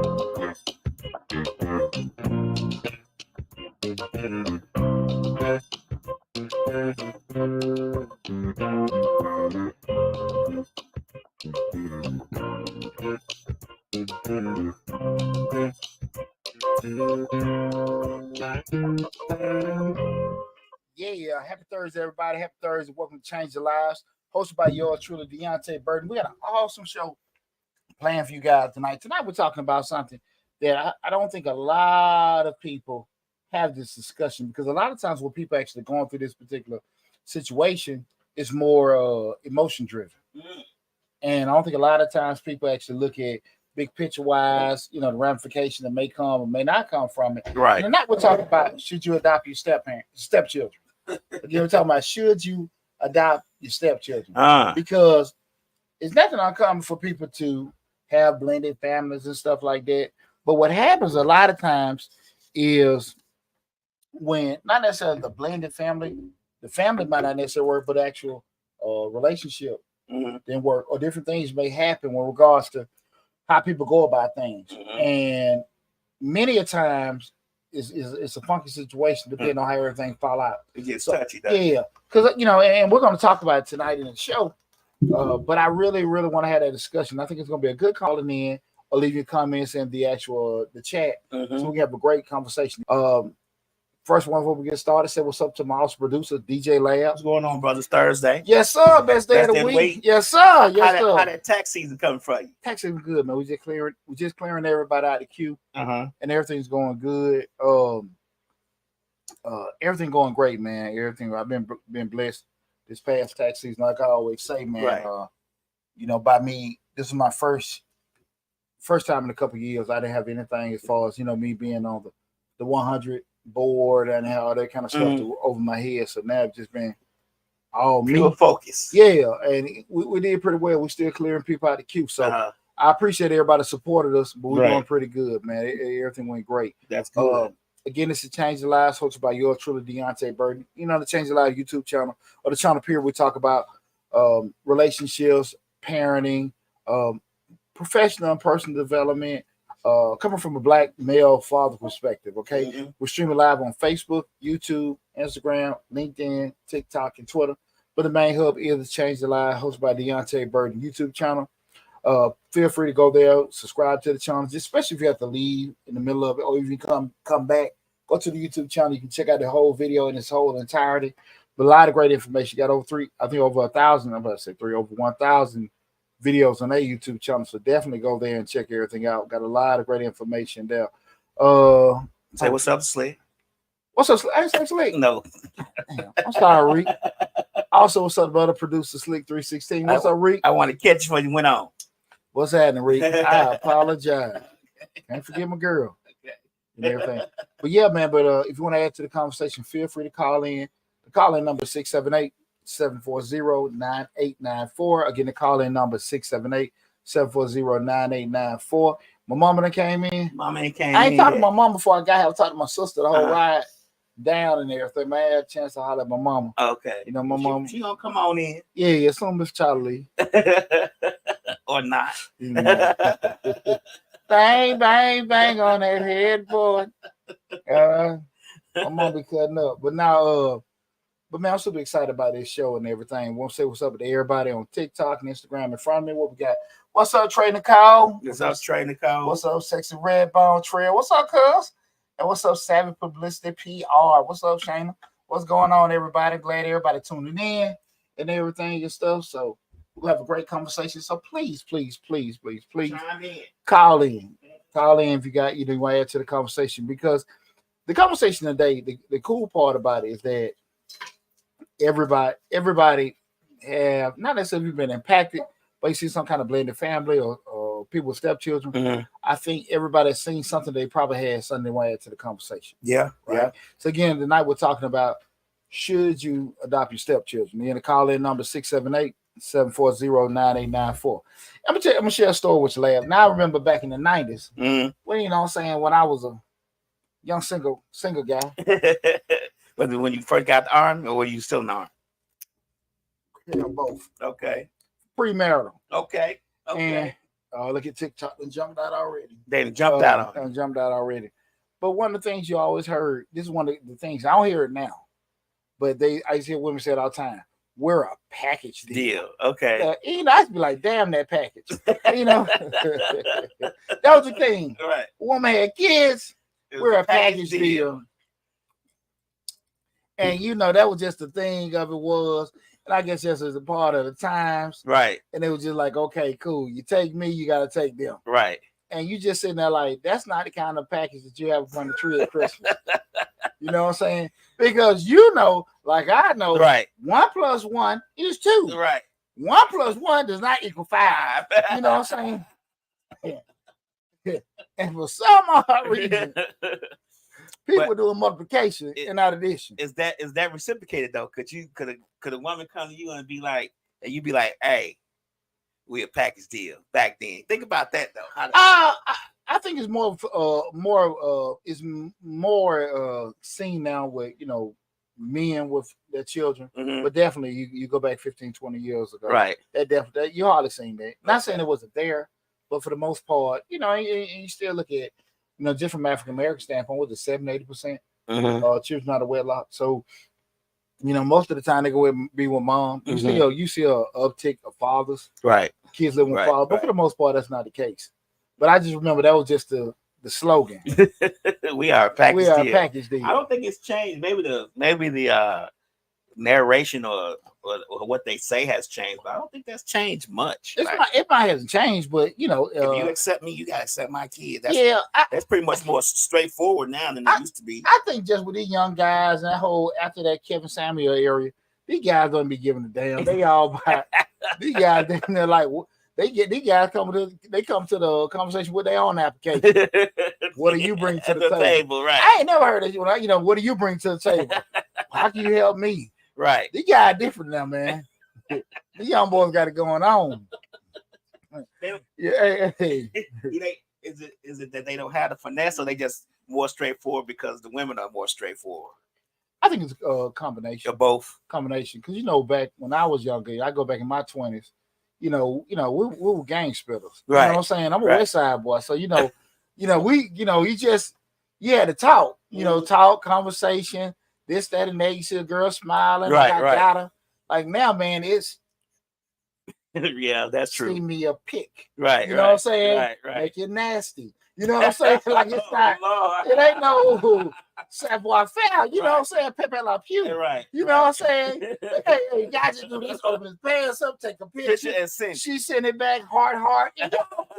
Yeah, happy Thursday, everybody. Happy Thursday. Welcome to Change Your Lives. Hosted by yours truly, Deonte Burton. We got an awesome show planned for you guys tonight. Tonight, we're talking about something that I don't think a lot of people have this discussion, because a lot of times when people actually going through this particular situation, it's more emotion driven. And I don't think a lot of times people actually look at big picture wise, the ramification that may come or may not come from it. Right. And tonight we're talking about, should you adopt your stepchildren? Again, we're talking about, should you adopt your stepchildren? Because it's nothing uncommon for people to have blended families and stuff like that. But what happens a lot of times is, when not necessarily the blended family, the family might not necessarily work, but actual relationship didn't work, or different things may happen with regards to how people go about things. And many a times it's a funky situation depending on how everything fall out. It gets touchy. Yeah, because and we're going to talk about it tonight in the show. But I really want to have that discussion. I think it's going to be a good calling in, or leave your comments in the chat, so we can have a great conversation. First one before we get started, say what's up to my awesome producer, DJ Lab. What's going on, brothers? Thursday. Yes, sir. Best day of the week. Yes, sir. Yes, sir. How that tax season coming for you? Tax season good, man. We just clearing everybody out of the queue, and everything's going good. Everything going great, man. Everything. I've been blessed this past tax season, like I always say, man. Right. By me, this is my first time in a couple of years I didn't have anything as far as me being on the 100 board and all that kind of stuff over my head. So now it's just been all me. Pure focus. Yeah, and we did pretty well. We're still clearing people out of the queue. So I appreciate everybody supported us, but we're doing pretty good, man. Everything went great. That's good. Again, this is Change the Lives, hosted by yours truly, Deonte Burton. The Change the Lives YouTube channel, or the channel period, we talk about relationships, parenting, professional and personal development, coming from a black male father perspective. Okay, we're streaming live on Facebook, YouTube, Instagram, LinkedIn, TikTok, and Twitter. But the main hub is the Change the Lives, hosted by Deonte Burton YouTube channel. Feel free to go there, subscribe to the channel, especially if you have to leave in the middle of it, or if you come back, go to the YouTube channel. You can check out the whole video in its whole entirety. But a lot of great information. You got over 1,000. I'm about to say over 1,000 videos on their YouTube channel. So definitely go there and check everything out. Got a lot of great information there. Say what's up, Slick. What's up, Slick? I ain't say Slick. No. Damn, I'm sorry, Reek. Also, what's up, brother producer Slick 316? What's up, Reek? I want to catch you when you went on. What's happening, Reek? I apologize. Can't forget my girl and everything. But yeah, man, if you want to add to the conversation, feel free to call in. The call-in number is 678-740-9894. Again, the call-in number is 678-740-9894. My mama done came in. I ain't talked to my mom before I got here. I talked to my sister the whole ride down and everything. Man, I had a chance to holler at my mama. Okay. My mom. She gonna come on in. Yeah, soon as Charlie. Or not. Bang, bang, bang on that headboard. My mom be cutting up. But now, man, I'm super excited about this show and everything. Want to say what's up to everybody on TikTok and Instagram in front of me. What we got? What's up, Trey Nicole? What's up, Trey Nicole? What's up, Sexy Redbone Trail? What's up, cuz? And what's up, Savvy Publicity PR? What's up, Shayna? What's going on, everybody? Glad everybody tuning in and everything and stuff. So we'll have a great conversation. So please call in. Call in if you got you want to add to the conversation, because the conversation today, the cool part about it is that everybody have not necessarily been impacted, but you see some kind of blended family or people with stepchildren. I think everybody's seen something they probably had something they want to add to the conversation. Yeah. Right. So again, tonight we're talking about, should you adopt your stepchildren? And the call-in number 678-740-9894. I'm gonna share a story with you, Lab. Now I remember back in the 90s, when when I was a young single guy. Whether when you first got the army or when you still in the army? Both. Okay. Premarital. Okay. And Look at TikTok and jumped out already. They done jumped out on it. Jumped out already. But one of the things you always heard, this is one of the things, I don't hear it now, but I hear women say it all the time, we're a package deal. Okay. I be like, damn that package. That was the thing. Right. Woman had kids, we're a package deal. And that was just the thing of it was. And I guess just as a part of the times. Right. And it was just like, okay, cool. You take me, you got to take them. Right. And you just sitting there like, that's not the kind of package that you have from the tree at Christmas. You know what I'm saying? Because like I know, right. 1 + 1 is 2. Right. 1 + 1 does not equal 5. You know what I'm saying? Yeah. And for some odd reason, people do a multiplication and not addition. Is that reciprocated though? Could a woman come to you and be like, and you be like, hey, we a package deal back then? Think about that though. I think it's more seen now with men with their children, but definitely you go back 15, 20 years ago, right? That you hardly seen that. Not saying it wasn't there, but for the most part, you still look at just from African American standpoint, was it 70-80% children out of wedlock? So most of the time they go be with mom. You see a uptick of fathers, right? Kids living with fathers, but for the most part that's not the case. But I just remember that was just the slogan. We are a package deal. deal. I don't think it's changed. Maybe the narration or what they say has changed, but I don't think that's changed much. It might hasn't changed, but if you accept me, you gotta accept my kid. That's pretty much more straightforward now than it used to be. I think just with these young guys and after that Kevin Samuel area, these guys don't be giving a damn. They all buy these guys. They're like. These guys come to the conversation with their own application. What do you bring to the table? Right. I ain't never heard of you. What do you bring to the table? How can you help me? Right. These guys different now, man. These young boys got it going on. Yeah. Is it that they don't have the finesse, or they just more straightforward because the women are more straightforward? I think it's a combination of both. Combination, because back when I was younger, I go back in my 20s. We were gang spitters. Right. You know what I'm saying? I'm a West Side boy. So, you had to talk, talk, conversation, this, that, and that. You see a girl smiling. Right, I got her. Like now, man, it's. Yeah, that's true. See me a pick. Right. You know what I'm saying? Right. Make it nasty. You know what I'm saying? Like it's not. It ain't no savoir faire. You know what I'm saying? Pepe la pew. Right. You know what I'm saying? Hey, guys, just do this. Open his pants up, take a picture, and send. She send it back, heart, and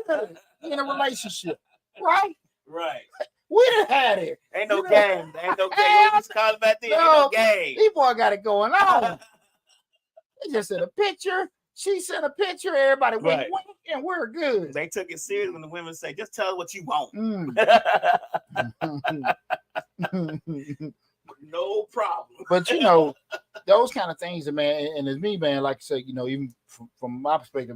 good in a relationship, right? Right. We done had it. Ain't no game. Ain't no game. Just call it back there. Ain't no game. These boys got it going on. They just sent a picture. She sent a picture. Everybody went, and we're good. They took it serious when the women say, "Just tell us what you want." No problem. But those kind of things, man. And as me, man, like I said, even from my perspective,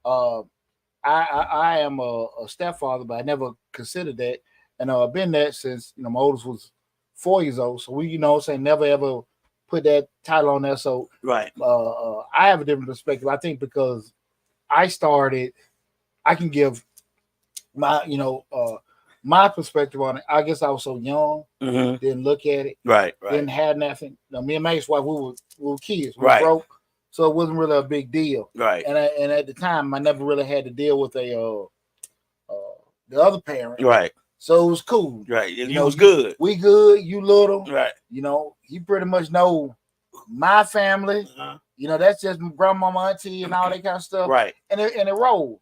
I am a stepfather, but I never considered that, and I've been that since my oldest was 4 years old. So we, never ever put that title on there. So right. I have a different perspective. I think because I can give my my perspective on it. I guess I was so young, didn't look at it, right, didn't have nothing. Me and my ex-wife, we were kids, we right. were broke, so it wasn't really a big deal, right. And at the time, I never really had to deal with the other parent, right. So it was cool, right. It was good. We good. You little, right. You pretty much know my family. That's just my grandmama, auntie, and all that kind of stuff, right? And it rolled.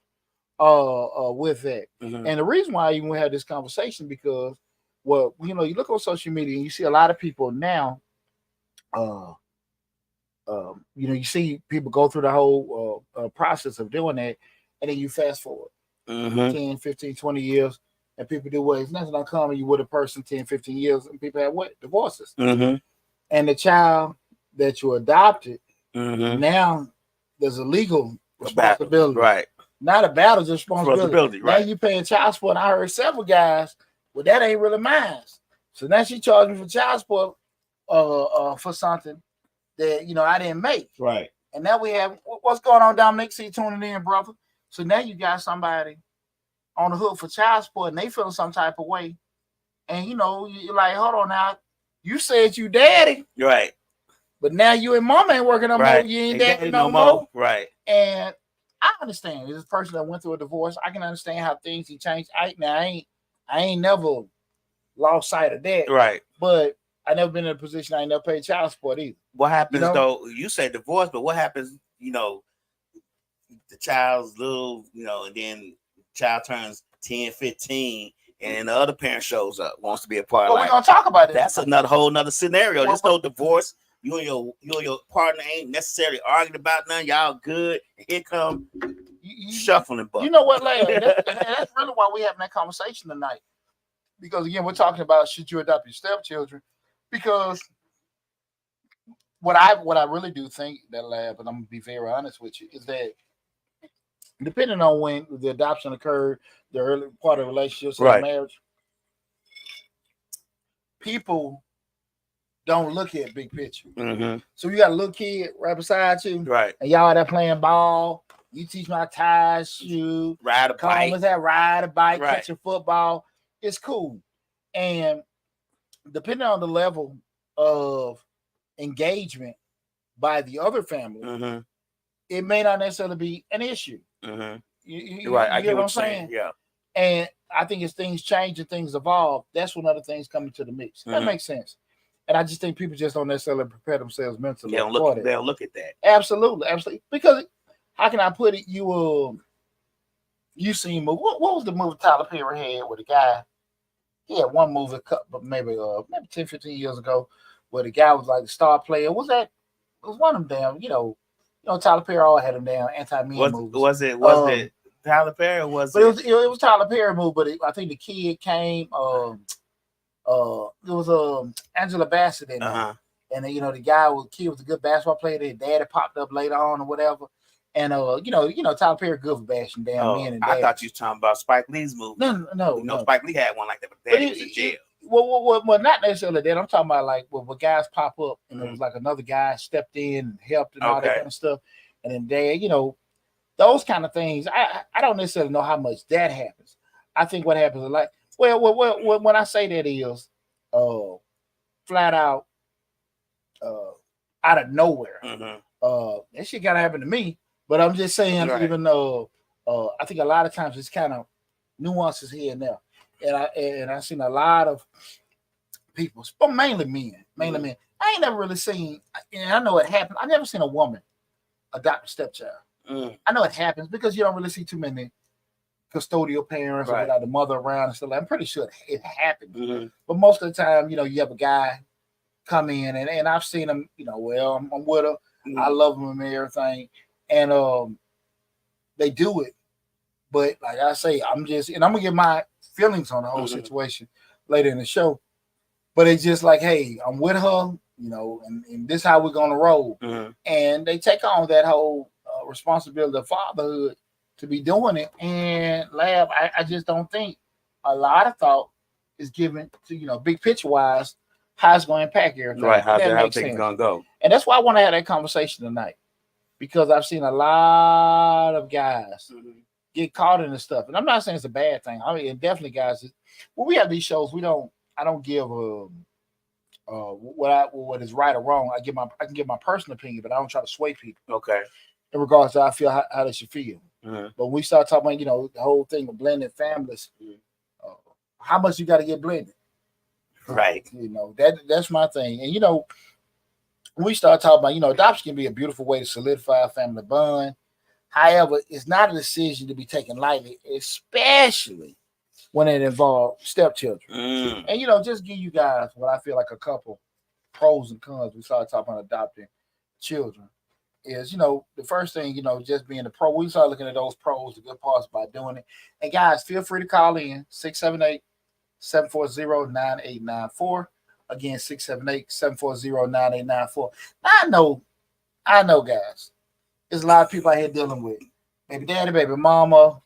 With that. And the reason why I even had this conversation because, you look on social media and you see a lot of people now, you see people go through the whole process of doing that, and then you fast forward 10, 15, 20 years, and people do what? It's nothing uncommon. You with a person 10, 15 years, and people have what? Divorces. And the child that you adopted, now there's a legal responsibility. Right. Not a battle, just responsibility. Right. Now you paying child support. I heard several guys, well, that ain't really mine. So now she charged me for child support for something that I didn't make. Right. And now we have what's going on, Dominic? See you tuning in, brother. So now you got somebody on the hook for child support, and they feeling some type of way. And you're like, hold on now. You said you daddy, Right. but now you and mama ain't working no more. Right. You ain't Exactly, daddy no more. Right. And I understand. This person that went through a divorce, I can understand how things he changed. I ain't never lost sight of that. Right. But I never been in a position I ain't never paid child support either. What happens though? You say divorce, but what happens? The child's little, and then child turns 10, 15, and the other parent shows up, wants to be a part. Well, we're gonna talk about it. That's whole nother scenario. There's no divorce. You and your partner ain't necessarily arguing about nothing. Y'all good. And here come shuffling butt. You know what, Leia? That's really why we're having that conversation tonight. Because again, we're talking about should you adopt your stepchildren? Because what I really do think that, Lab, and I'm gonna be very honest with you, is that depending on when the adoption occurred, the early part of relationships and marriage, people don't look at big picture. Mm-hmm. So you got a little kid right beside you, right? And y'all there playing ball. You teach my tie, shoe, ride a bike, ride a bike, catch a football. It's cool. And depending on the level of engagement by the other family, it may not necessarily be an issue. You I get what I'm saying? Yeah. And I think as things change and things evolve, that's when other things come into the mix. That makes sense. And I just think people just don't necessarily prepare themselves mentally. They'll look at that. Absolutely. Because how can I put it? You seen movie? What was the movie Tyler Perry had with a guy? He had one movie, maybe 10, 15 years ago, where the guy was like the star player. Was that? It was one of them damn. Tyler Perry all had them damn anti-men movies. Was it Tyler Perry? Or was it was Tyler Perry movie, but I think the kid came. It was Angela Bassett in there, and the kid was a good basketball player. Their daddy popped up later on or whatever, and Tyler Perry good for bashing damn men and dads. I thought you was talking about Spike Lee's movie. No. Spike Lee had one like that, but daddy was in jail. Well, not necessarily that. I'm talking about like when guys pop up and it was like another guy stepped in and helped and all that kind of stuff, and then those kind of things. I don't necessarily know how much that happens. I think what happens is like. Well, when I say that is flat out out of nowhere. That shit gotta happen to me. But I'm just saying, even though I think a lot of times it's kind of nuances here and there. And I've seen a lot of people, but mainly men. I ain't never really seen, and I know it happens. I never seen a woman adopt a stepchild. I know it happens because you don't really see too many custodial parents or without the mother around and stuff. I'm pretty sure it happens. But most of the time, you have a guy come in and I've seen him, I'm with her. I love him and everything. And they do it. But like I say, I'm gonna get my feelings on the whole situation later in the show. But it's just like, hey, I'm with her, and this is how we're gonna roll. And they take on that whole responsibility of fatherhood to be doing it. And Lab, I just don't think a lot of thought is given to, big picture wise, how it's going to impact everything. Right, how things going to go. And that's why I want to have that conversation tonight, because I've seen a lot of guys get caught in this stuff. And I'm not saying it's a bad thing. I mean, definitely, guys, when we have these shows, I don't give what is right or wrong. I can give my personal opinion, but I don't try to sway people. Okay. In regards to how they should feel. But when we start talking about, the whole thing of blended families, how much you got to get blended? Right. That's my thing. And, when we start talking about, adoption can be a beautiful way to solidify a family bond. However, it's not a decision to be taken lightly, especially when it involves stepchildren. And, just give you guys what I feel like a couple pros and cons. We started talking about adopting children. Is the first thing, just being a pro. We start looking at those pros, the good parts by doing it. And guys, feel free to call in 678-740-9894. Again, 678-740-9894. I know, guys. There's a lot of people out here dealing with baby daddy, baby mama,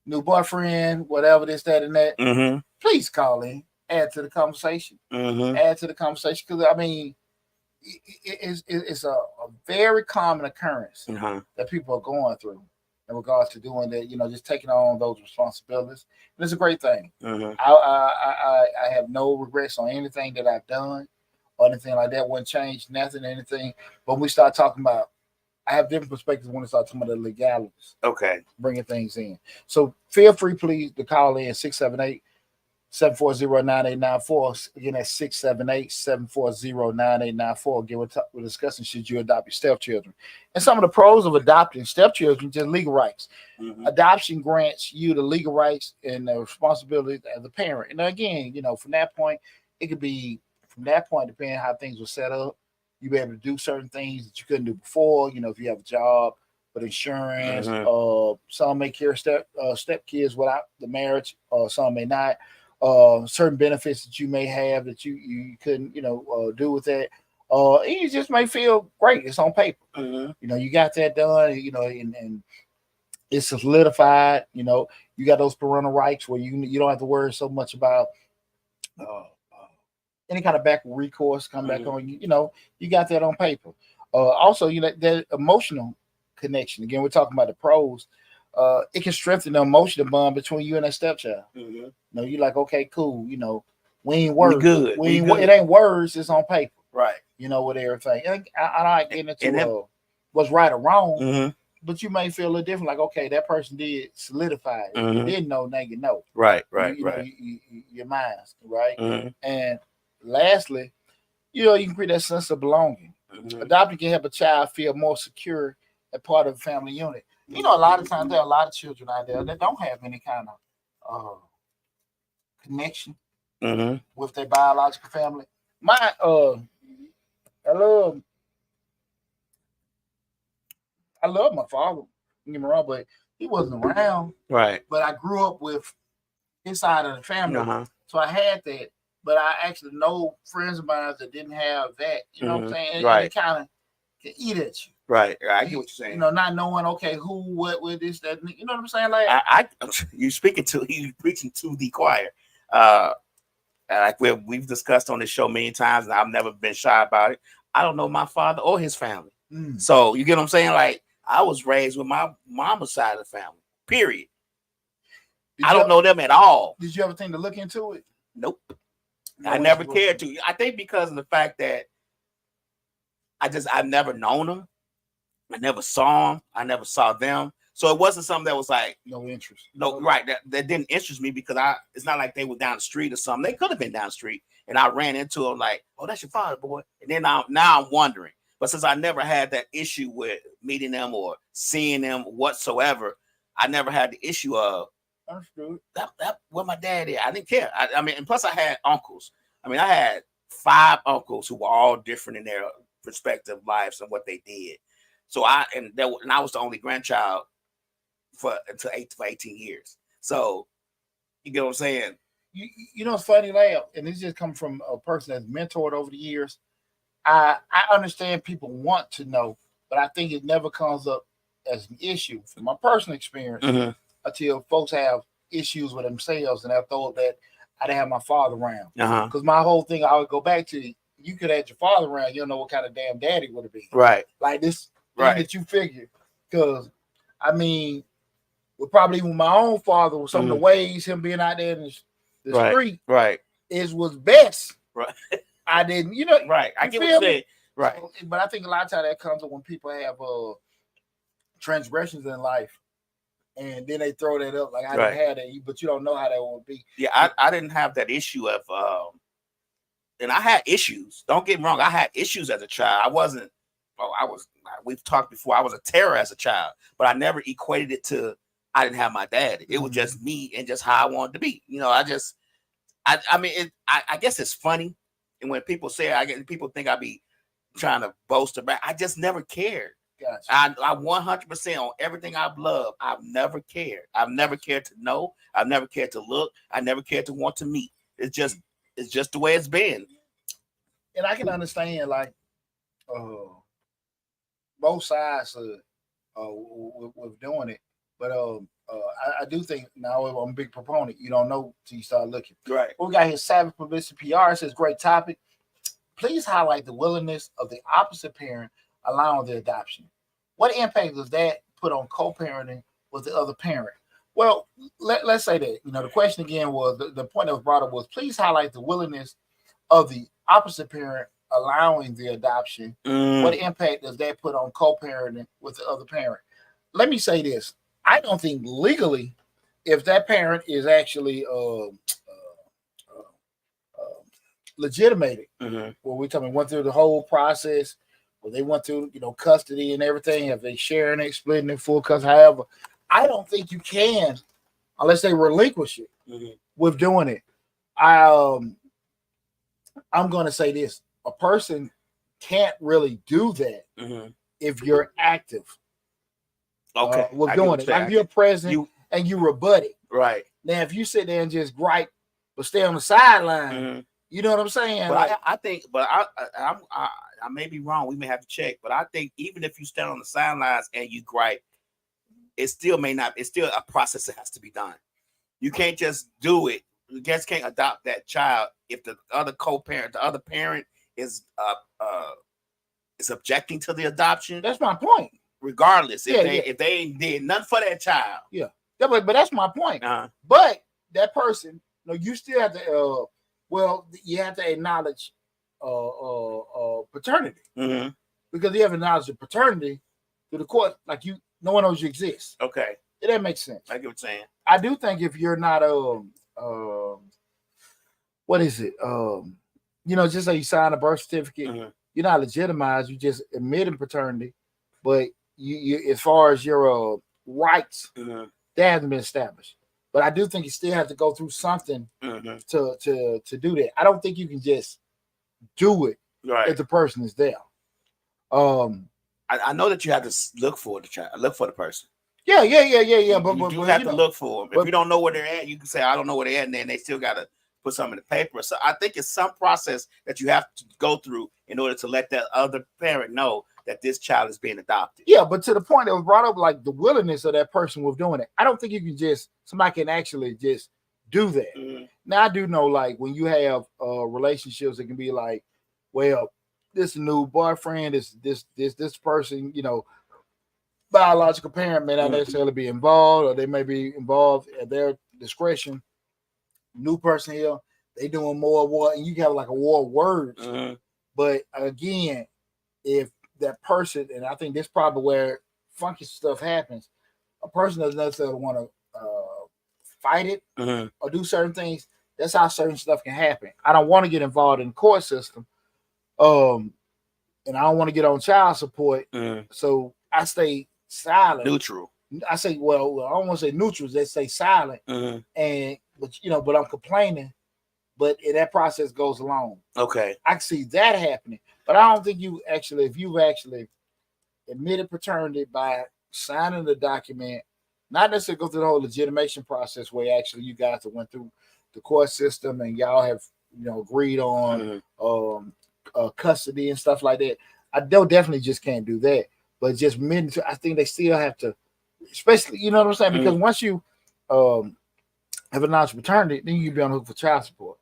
new boyfriend, whatever this, that, and that. Please call in, add to the conversation. Add to the conversation, because I mean, it's a very common occurrence that people are going through. in regards to doing that. Just taking on those responsibilities, and it's a great thing. Mm-hmm. I have no regrets on anything that I've done or anything like that. Wouldn't change nothing, anything. But when we start talking about, I have different perspectives when we start talking about the legalities, Okay. bringing things in. So feel free, please, to call in 678-740-9894. Again, that's 678-740-9894. Again, we're discussing should you adopt your stepchildren. And some of the pros of adopting stepchildren, just legal rights. Mm-hmm. Adoption grants you the legal rights and the responsibility as a parent. And again, from that point, it could be from that point, depending on how things were set up, you be able to do certain things that you couldn't do before. If you have a job, with insurance, Mm-hmm. some may carry step kids without the marriage, some may not. Certain benefits that you may have that you couldn't do with that. You just may feel great. It's on paper. Mm-hmm. You got that done. And it's solidified. You got those parental rights where you don't have to worry so much about uh, any kind of back recourse come back on you. You got that on paper. Also, that emotional connection. Again, we're talking about the pros. It can strengthen the emotional bond between you and that stepchild. Mm-hmm. You're like, okay, cool. We ain't We words. good. We ain't, good. It ain't words. It's on paper. Right. With everything. And I like getting into And what's right or wrong. Mm-hmm. But you may feel a little different. Like, okay, that person did solidify it. Mm-hmm. You didn't know, now you know. Right. Your minds, right? Mm-hmm. And lastly, you can create that sense of belonging. Mm-hmm. Adopting can help a child feel more secure and part of the family unit. A lot of times there are a lot of children out there that don't have any kind of connection Mm-hmm. with their biological family. I love my father. Don't get me wrong, but he wasn't around. Right. But I grew up with his side of the family, so I had that. But I actually know friends of mine that didn't have that. You know what I'm saying? Right. And it kind of can eat at you. Right. I get what you're saying. Not knowing, okay, who, what, with this, that. You know what I'm saying? Like you preaching to the choir. Like we've discussed on this show many times, and I've never been shy about it. I don't know my father or his family. So you get what I'm saying? Like I was raised with my mama's side of the family. Period. I don't know them at all. Did you ever think to look into it? Nope. I never cared to. I think because of the fact that I've never known them. I never saw them. I never saw them. So it wasn't something that was like no interest. No, right. That didn't interest me because it's not like they were down the street or something. They could have been down the street, and I ran into them like, "Oh, that's your father, boy." And then now I'm wondering. But since I never had that issue with meeting them or seeing them whatsoever, I never had the issue of that where my dad is. I didn't care. I mean, and plus I had uncles. I mean, I had 5 uncles who were all different in their respective lives and what they did. So I was the only grandchild for 18 years. So you get what I'm saying? It's funny, and this just comes from a person that's mentored over the years. I understand people want to know, but I think it never comes up as an issue from my personal experience until folks have issues with themselves and have thought that I didn't have my father around. Because my whole thing, I would go back to, you could have your father around, you don't know what kind of damn daddy would have been. Right. Like this thing that you figure. Because, I mean, with probably even my own father, with some of the ways, him being out there in the street, was best. Right. I didn't, Right. I get what you're saying. Right. So, but I think a lot of times that comes up when people have transgressions in life, and then they throw that up like I didn't have that, but you don't know how that would be. Yeah, I didn't have that issue of, and I had issues. Don't get me wrong. I had issues as a child. We've talked before. I was a terror as a child, but I never equated it to I didn't have my dad. It was just me and just how I wanted to be. I guess it's funny. And when people say, people think I be trying to boast about, I just never cared. Gotcha. I 100% on everything I've loved. I've never cared. I've never cared to know. I've never cared to look. I never cared to want to meet. It's just the way it's been. And I can understand both sides with doing it, but I do think now I'm a big proponent. You don't know till you start looking. Right. We got here Savage Publicity PR. It says great topic. Please highlight the willingness of the opposite parent allowing the adoption. What impact does that put on co-parenting with the other parent. Well, let's say that, the question again was, the point that was brought up was, please highlight the willingness of the opposite parent allowing the adoption. What impact does that put on co-parenting with the other parent? Let me say this. I don't think legally, if that parent is actually legitimated, where we're talking went through the whole process, where they went through, custody and everything, if they sharing it, splitting it, full custody, however, I don't think you can, unless they relinquish it with doing it. I'm going to say this: a person can't really do that if you're active. Okay, with doing it, like you're present and you rebut it. Right now, if you sit there and just gripe but stay on the sideline, you know what I'm saying? But I think, but I may be wrong. We may have to check. But I think even if you stand on the sidelines and you gripe, it still may not. It's still a process that has to be done. You can't just do it. You just can't adopt that child if the other co-parent, the other parent is objecting to the adoption. That's my point. Regardless, if they ain't did nothing for that child, but that's my point. But that person, you still have to. You have to acknowledge paternity because you have acknowledged the paternity to the court, like no one knows you exist. Okay, that makes sense. I get what you're saying. I do think if you're not what is it? Just like you sign a birth certificate, you're not legitimized. You just admitting paternity, but you as far as your rights, that hasn't been established. But I do think you still have to go through something to do that. I don't think you can just do it if the person is there. I know that you have to look for the child, look for the person. Yeah. But you have to look for them. If you don't know where they're at, you can say, I don't know where they're at, and then they still got to put something in the paper. So I think it's some process that you have to go through in order to let that other parent know that this child is being adopted. Yeah, but to the point that was brought up, like the willingness of that person with doing it, I don't think you can somebody can actually just do that. Now, I do know, like, when you have relationships, it can be like, well, this new boyfriend, this person, biological parent may not necessarily be involved, or they may be involved at their discretion. New person here, they doing more war, and you have like a war of words. But again, if that person, and I think this is probably where funky stuff happens, a person doesn't necessarily want to fight it or do certain things. That's how certain stuff can happen. I don't want to get involved in the court system, and I don't want to get on child support, so I stay silent, neutral. I say, well, I don't want to say neutral. They say silent, but I'm complaining. But that process goes along. Okay, I can see that happening, but I don't think if you've actually admitted paternity by signing the document, not necessarily go through the whole legitimation process where actually you guys have went through the court system and y'all have agreed on custody and stuff like that. I definitely just can't do that. But just I think they still have to, especially, you know what I'm saying? Because once you have announced paternity, then you can be on the hook for child support.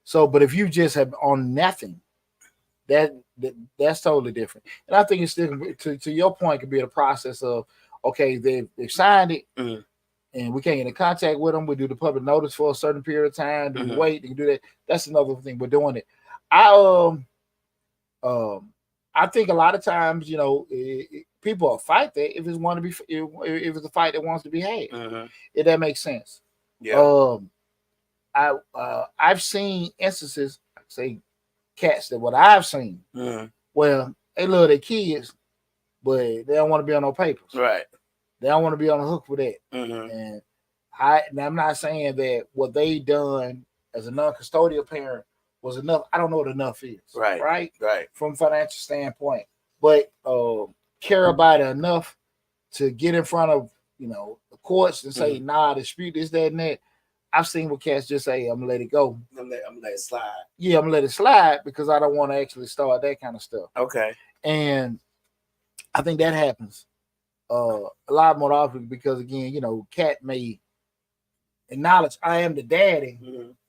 So, but if you just have on nothing, that's totally different. And I think it's still, to your point, could be a process of, okay, they've signed it, and we can't get in contact with them. We do the public notice for a certain period of time. Do you wait? Do you do that? That's another thing. We're doing it. I think a lot of times, people will fight that if it's a fight that wants to be had. If that makes sense. Yeah. I've seen instances, say cats that what I've seen. Well, they love their kids, but they don't want to be on no papers. Right. They don't want to be on the hook for that. And I'm not saying that what they done as a non-custodial parent was enough. I don't know what enough is. Right. From a financial standpoint, but care about it enough to get in front of the courts and say, nah, dispute this, that, and that. I've seen what cats just say, I'm gonna let it go. I'm gonna let it slide. Yeah, I'm gonna let it slide because I don't want to actually start that kind of stuff. Okay. And I think that happens a lot more often because, again, cat may acknowledge I am the daddy,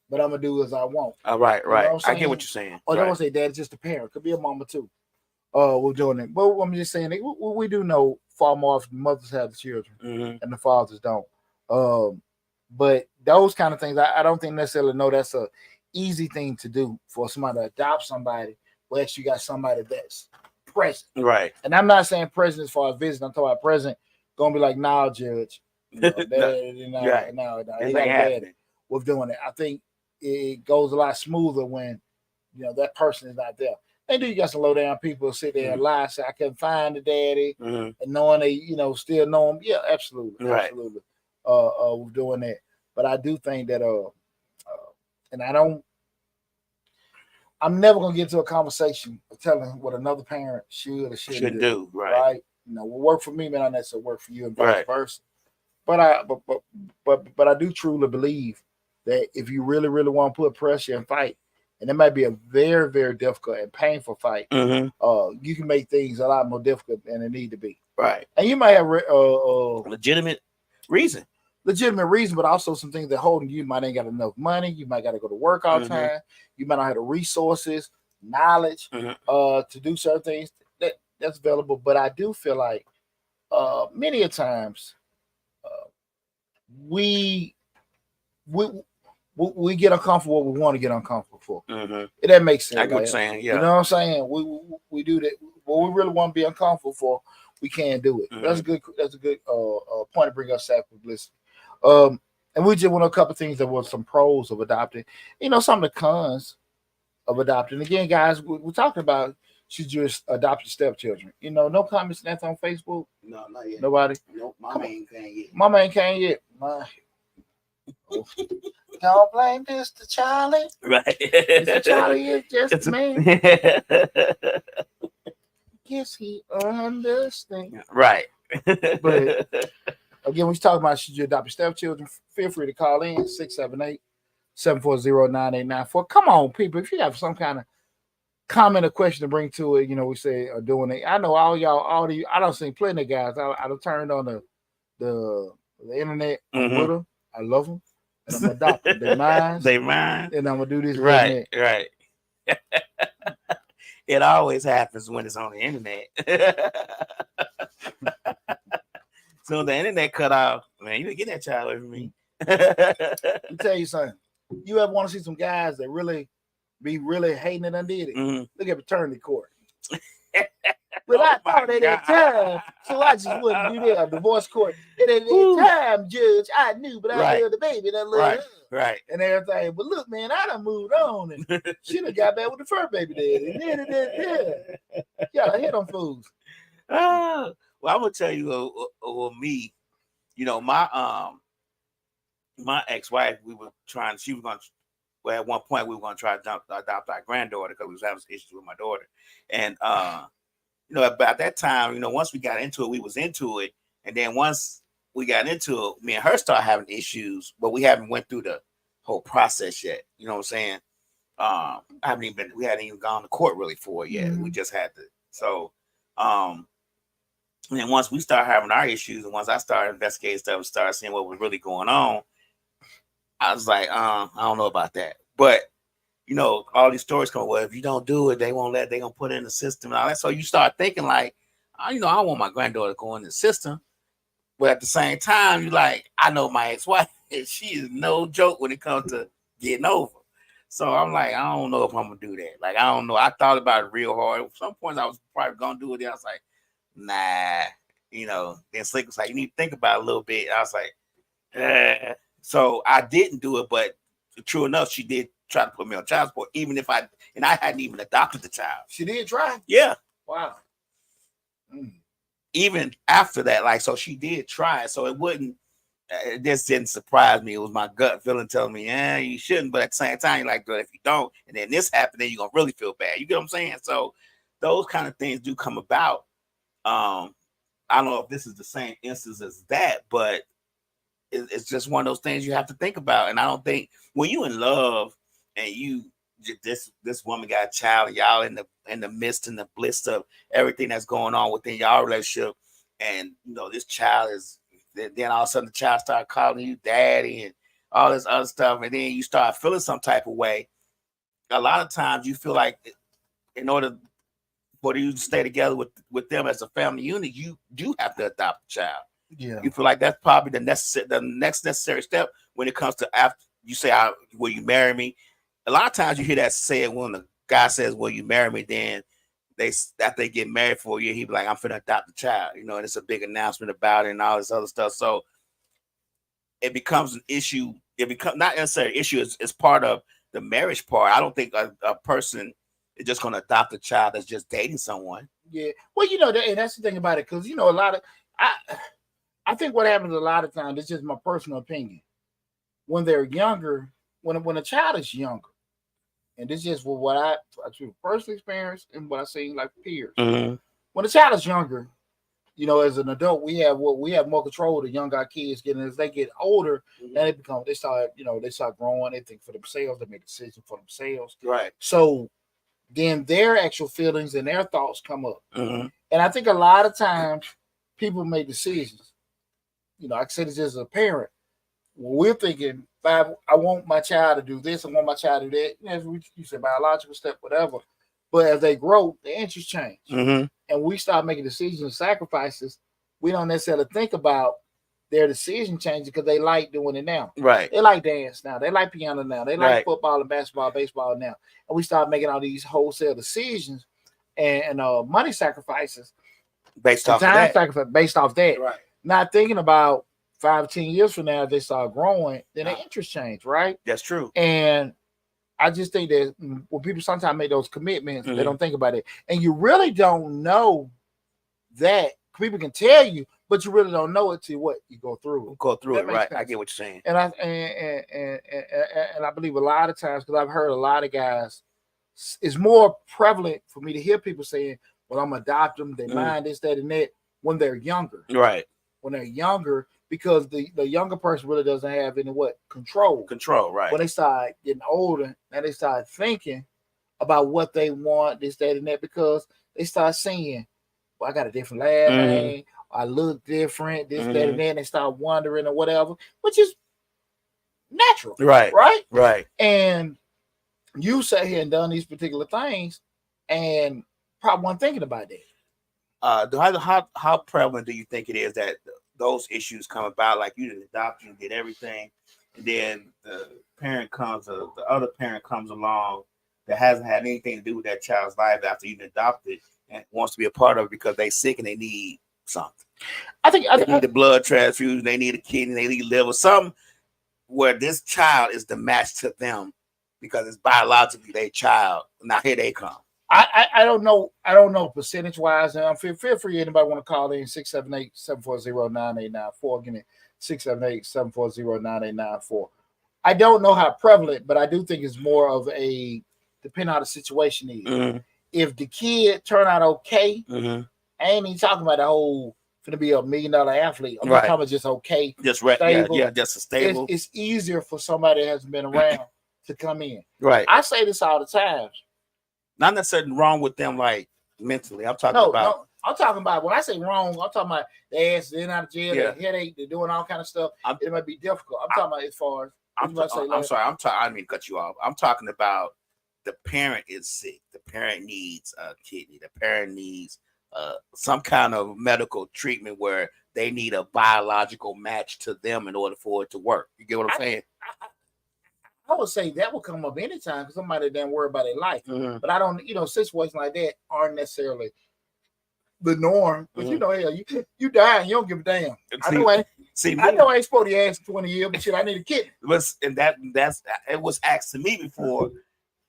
but I'm gonna do as I want. Right. I get what you're saying. Or don't say daddy, just a parent. Could be a mama too. We're doing it. But I'm just saying we do know far more often mothers have the children Mm-hmm. and the fathers don't. But those kind of things, I don't think necessarily know that's a easy thing to do for somebody to adopt somebody where actually you got somebody that's present. Right. And I'm not saying present as far as visit. I'm talking about present. Gonna be like, nah, judge. You know, Right. no, This he ain't got bad happening. with doing it. I think it goes a lot smoother when that person is not there. They do. You got some low down people sit there and lie, say I couldn't find the daddy, Mm-hmm. and knowing they still know him. Yeah, absolutely, Right. absolutely. With doing that, but I do think that and I'm never gonna get into a conversation of telling what another parent should or shouldn't do. Right. What work for me may not necessarily work for you, and vice Right. versa. But I do truly believe that if you really, really want to put pressure and fight, and it might be a very, very difficult and painful fight, Mm-hmm. you can make things a lot more difficult than it need to be. Right. And you might have legitimate reason, but also some things that holding you might ain't got enough money. You might got to go to work all the time. You might not have the resources, knowledge, to do certain things that's available. But I do feel like many a times we get uncomfortable what we want to get uncomfortable for. It that makes sense. I get what you're saying. Yeah. You know what I'm saying? We do that. What we really want to be uncomfortable for, we can't do it. That's a good point to bring up sack publicity. And we just went a couple of things that were some pros of adopting. Some of the cons of adopting. Again, guys, we're talking about should you adopt your stepchildren. No comments that's on Facebook. No, not yet. Nobody. Nope. Mama ain't came yet. Mama ain't came yet. Don't blame Mr. Charlie. Right. Mr. Charlie is just a man. Guess he understands. Right. But again, we talking about should you adopt your stepchildren, feel free to call in 678-740-9894. Come on, people. If you have some kind of comment or question to bring to it, we say doing it. I know all you, I don't see plenty of guys. I done turned on the internet with them. I love them. And I'm gonna adopt them. They mine. They mine. And I'm gonna do this. Right. Right. It always happens when it's on the internet. So the internet cut off, man, you would get that child away from me. Let me tell you something. You ever want to see some guys that really be hating it undid it? Look at paternity court. But I thought at that time, so I just wouldn't do that. Divorce court. At that time, judge, I knew, but I love the baby and I love her. Right. And everything. But look, man, I done moved on and she done got back with the fur baby daddy. And yeah, hit them fools. Well, I'm gonna tell you, me, my ex-wife, we were trying. She was gonna. Well, at one point, we were gonna try to adopt our granddaughter because we was having issues with my daughter, and about that time, once we got into it, we was into it, and then once we got into it, me and her started having issues, but we haven't went through the whole process yet. You know what I'm saying? We hadn't even gone to court really for it yet. We just had to. So, and then once we started having our issues, and once I started investigating stuff and started seeing what was really going on, I was like, I don't know about that. But all these stories come. Well, if you don't do it, they gonna put it in the system and all that. So you start thinking like, I don't want my granddaughter to go in the system. But at the same time, you're like, I know my ex-wife, and she is no joke when it comes to getting over. So I'm like, I don't know if I'm gonna do that. Like, I don't know. I thought about it real hard. At some point, I was probably gonna do it. Then I was like, nah. Then Slick was like, you need to think about it a little bit. I was like, So I didn't do it, but true enough, she did try to put me on child support, even if I hadn't even adopted the child. She did try? Yeah. Wow. Even after that, like, so she did try. So it wouldn't, this didn't surprise me. It was my gut feeling telling me, you shouldn't. But at the same time, you're like, if you don't, and then this happened, then you're going to really feel bad. You get what I'm saying? So those kind of things do come about. I don't know if this is the same instance as that, but it's just one of those things you have to think about. And I don't think when you in love and this woman got a child, and y'all in the midst and the bliss of everything that's going on within y'all relationship, and this child is, then all of a sudden the child start calling you daddy and all this other stuff, and then you start feeling some type of way. A lot of times you feel like in order for you to stay together with them as a family unit, you do have to adopt a child. Yeah. You feel like that's probably the next necessary step when it comes to after you say, "Will you marry me?" A lot of times you hear that said when the guy says, "Will you marry me?" Then after they get married for a year, he be like, "I'm finna adopt a child," and it's a big announcement about it and all this other stuff. So it becomes an issue. It becomes not necessarily an issue. It's part of the marriage part. I don't think a person is just gonna adopt a child that's just dating someone. Yeah. Well, and that's the thing about it, because a lot of I think what happens a lot of times, it's just my personal opinion. When they're younger, when a child is younger, and this is just what I personally experienced and what I seen like peers. Mm-hmm. When a child is younger, as an adult, we have more control the younger our kids get, and as they get older, then they start growing, they think for themselves, they make decisions for themselves. Right. So then their actual feelings and their thoughts come up. Mm-hmm. And I think a lot of times people make decisions. I can say this as a parent. We're thinking, I want my child to do this, I want my child to do that. As you said, biological step, whatever. But as they grow, the interests change. Mm-hmm. And we start making decisions and sacrifices. We don't necessarily think about their decision changing because they like doing it now. Right. They like dance now. They like piano now. They like Right. football and basketball, baseball now. And we start making all these wholesale decisions and money sacrifices based off time of that. sacrifice based off that. Right. Not thinking about 5, 10 years from now, if they start growing, then their interest change, right? That's true. And I just think that when people sometimes make those commitments, they don't think about it. And you really don't know that. People can tell you, but you really don't know it till what you go through it. Go through That it, makes right? sense. I get what you're saying. And I believe a lot of times, because I've heard a lot of guys, it's more prevalent for me to hear people saying, "Well, I'm adopt them. They mind this, that, and that," when they're younger. Right. When they're younger, because the younger person really doesn't have any control. Control, right. When they start getting older and they start thinking about what they want, this, that, and that, because they start seeing, well, I got a different last name, I look different, this, that, and that, and they start wondering or whatever, which is natural. Right. Right? Right. And you sat here and done these particular things and probably weren't thinking about that. How prevalent do you think it is that those issues come about? Like you did adopt, you did everything, and then the other parent comes along that hasn't had anything to do with that child's life after you adopted and wants to be a part of it because they sick and they need something. I think they need a blood transfusion, they need a kidney, they need liver, something where this child is the match to them because it's biologically their child. Now here they come. I don't know percentage wise. Feel free, anybody want to call in 678-740-9894. Give me 678-740-9894. I don't know how prevalent, but I do think it's more of a depending on how the situation is. If the kid turn out okay, I ain't even talking about the whole gonna be $1 million athlete. I'm talking about just okay, just right, stable. yeah, just a stable. It's easier for somebody that hasn't been around to come in. Right. I say this all the time. Not necessarily wrong with them, like mentally. I'm talking about. No, I'm talking about when I say wrong. I'm talking about they ass in out of jail, they headache, they're doing all kind of stuff. It might be difficult. I'm talking about as far as. I'm sorry. I didn't mean to cut you off. I'm talking about the parent is sick. The parent needs a kidney. The parent needs some kind of medical treatment where they need a biological match to them in order for it to work. You get what I'm saying? I would say that will come up anytime because somebody doesn't worry about their life. But I don't, situations like that aren't necessarily the norm. But hell, you die and you don't give a damn. I know I ain't supposed to ask 20 years, but shit, I need a kid. And that's it was asked to me before.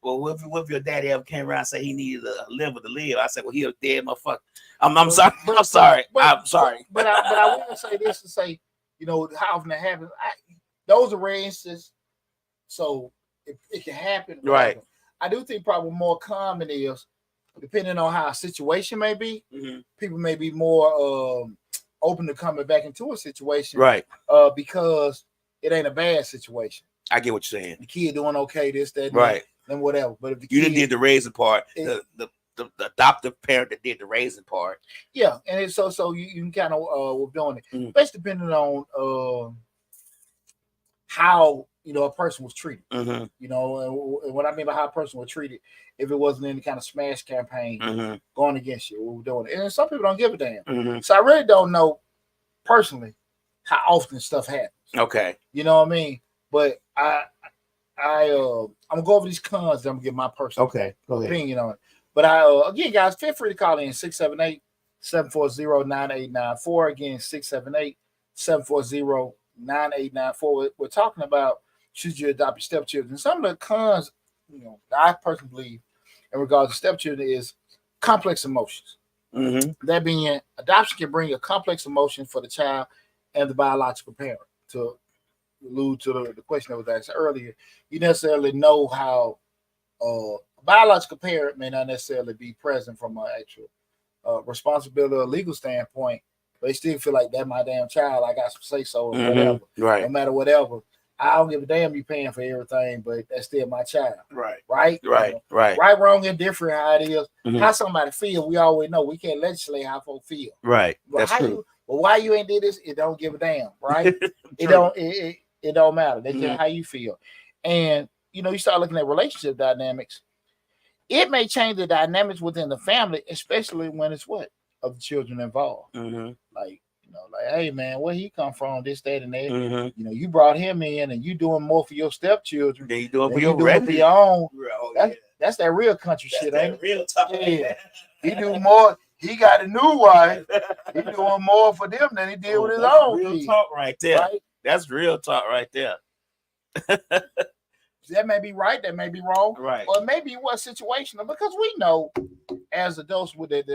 Well, what if your daddy ever came around and said he needed a liver to live? I said, well, he a dead motherfucker. I'm sorry. I'm sorry. I'm sorry. But I want to say this to say, how often that happens. Those are rare instances. So it can happen. Right. I do think probably more common is depending on how a situation may be, people may be more open to coming back into a situation. Right. Because it ain't a bad situation. I get what you're saying. The kid doing okay, this, that, right. Then whatever. But if the you kid, didn't did the raising part, the adoptive parent that did the raising part. Yeah, and it's so you can kind of doing it. Especially depending on how a person was treated. And what I mean by how a person was treated, if it wasn't any kind of smash campaign going against you, what we're doing. And some people don't give a damn. So I really don't know personally how often stuff happens. Okay. You know what I mean? But I'm gonna go over these cons. Then I'm gonna give my personal opinion on it. But again, guys, feel free to call in 678-740-9894. Again, 678-740-9894. We're talking about should you adopt your stepchildren. Some of the cons, I personally believe in regards to stepchildren is complex emotions. That being, adoption can bring a complex emotion for the child and the biological parent. To allude to the question that was asked earlier, you necessarily know how a biological parent may not necessarily be present from an actual responsibility or legal standpoint, but they still feel like that's my damn child. I got some say so or whatever. Right. No matter whatever. I don't give a damn you paying for everything, but that's still my child. Right. Right? Right. Right. Right, wrong, and different how it is. How somebody feel, we always know. We can't legislate how folks feel. Right. But That's true. Why you ain't did this? It don't give a damn, right? It don't matter. That's just how you feel. And you start looking at relationship dynamics. It may change the dynamics within the family, especially when it's of the children involved. Like, hey man, where he come from? This, that, and that. You brought him in, and you doing more for your stepchildren than you doing for your own. That's that real country shit, ain't it? Real talk. Yeah, he do more. He got a new wife. He doing more for them than he did with his own. Real talk right there. Right? That's real talk right there. That may be right. That may be wrong. Right. Or maybe it was situational, because we know as adults with that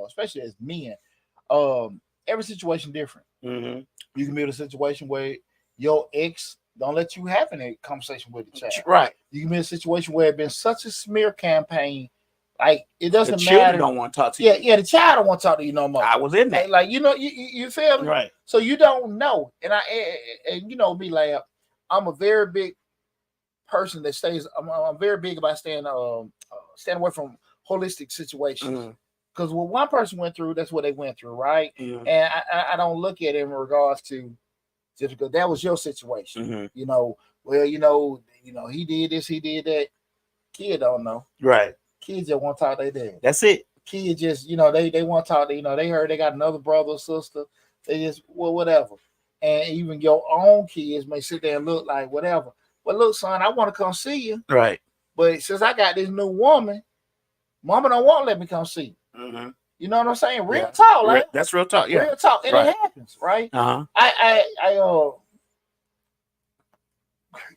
especially as men, every situation different. You can be in a situation where your ex don't let you have any conversation with the child. Right. You can be in a situation where it's been such a smear campaign. Like, it doesn't the matter. Children don't want to talk to you. Yeah, the child don't want to talk to you no more. I was in that. Like, you feel me? Right. So you don't know. And me, like, I'm a very big person that stays. I'm very big about staying away from holistic situations. Because what one person went through, that's what they went through, right? And I don't look at it in regards to just because that was your situation. He did this, he did that. Kid don't know. Right. Kids just want to talk to their dad. That's it. Kids just, they want to talk to, they heard they got another brother or sister. They just, whatever. And even your own kids may sit there and look like whatever. But look, son, I want to come see you. Right. But since I got this new woman, mama don't want to let me come see you. You know what I'm saying? Real talk. Like, that's real talk. Yeah. Real talk. And it happens, right?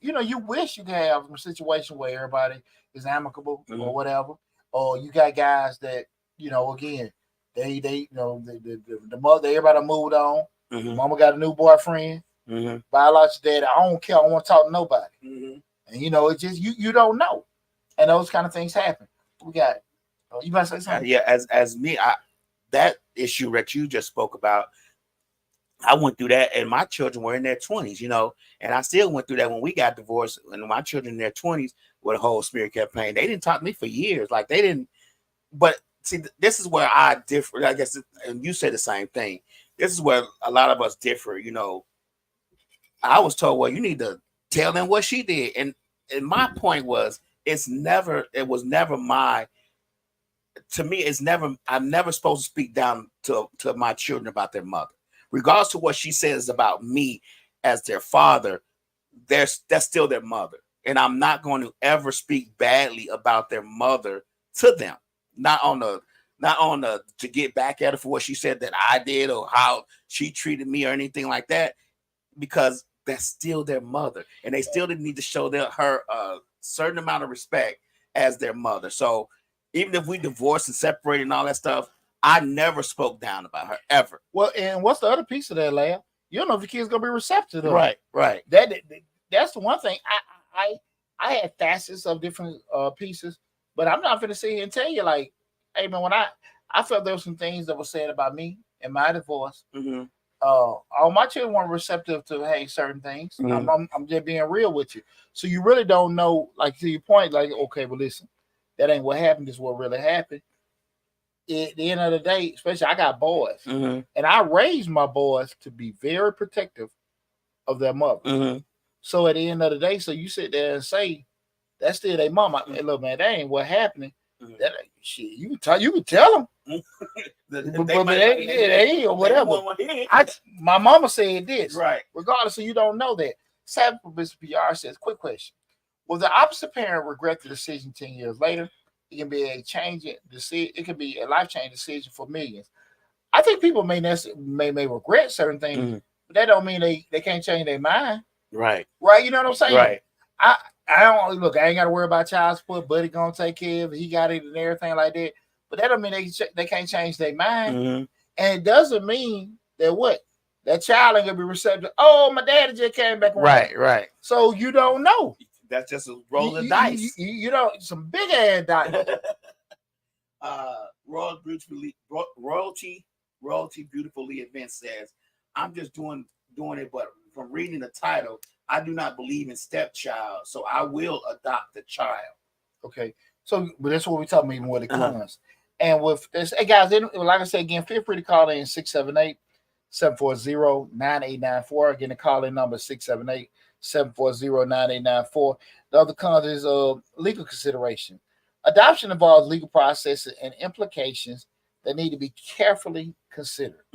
You wish you could have a situation where everybody is amicable or whatever. Or you got guys that, again, they the mother, everybody moved on. Mama got a new boyfriend. Biological dad, I don't care. I don't want to talk to nobody. And it's just you don't know, and those kind of things happen. We got. You might say something. As me, that issue that you just spoke about, I went through that, and my children were in their 20s, and I still went through that when we got divorced. And my children in their 20s with a whole smear campaign, they didn't talk to me for years. Like, they didn't. But see, this is where I differ. I guess, and you said the same thing. This is where a lot of us differ. I was told, well, you need to tell them what she did, and my point was, it's never my. To me, I'm never supposed to speak down to my children about their mother, regardless to what she says about me as their father. That's still their mother, and I'm not going to ever speak badly about their mother to them. Not on the to get back at her for what she said that I did or how she treated me or anything like that, because that's still their mother, and they still need to show her a certain amount of respect as their mother. So even if we divorced and separated and all that stuff, I never spoke down about her ever. Well, and what's the other piece of that, Leia? You don't know if your kid's gonna be receptive. Right. That's the one thing. I had facets of different pieces, but I'm not gonna sit here and tell you like, hey man, when I felt there were some things that were said about me in my divorce. All my children weren't receptive to certain things. I'm just being real with you. So you really don't know, like, to your point, like, okay, well, listen, that ain't what happened. This is what really happened. At the end of the day, especially I got boys, and I raised my boys to be very protective of their mother. So at the end of the day, so you sit there and say that's still their mama. Hey, look, man, that ain't what happening. That ain't shit. You can tell them. But they ain't or whatever. My mama said this. Right. Regardless, so you don't know that. Savvy Publicity PR says, quick question. Will the opposite parent regret the decision 10 years later? It can be a changing decision. It can be a life-changing decision for millions. I think people may regret certain things, but that don't mean they can't change their mind. Right. Right. You know what I'm saying? Right. I don't look. I ain't got to worry about child support. Buddy gonna take care of it. He got it and everything like that. But that don't mean they can't change their mind. And it doesn't mean that that child ain't gonna be receptive. Oh, my daddy just came back around. Right. So you don't know. That's just a roll of dice. You know, some big ass dice. Royalty Beautifully Event says, I'm just doing it, but from reading the title, I do not believe in stepchild, so I will adopt the child. Okay, so but that's what we're talking about, even when it comes. And with this, hey guys, like I said again, feel free to call in 678-740-9894. Again, the call in number 678-740-9894. The other cons is legal consideration. Adoption involves legal processes and implications that need to be carefully considered.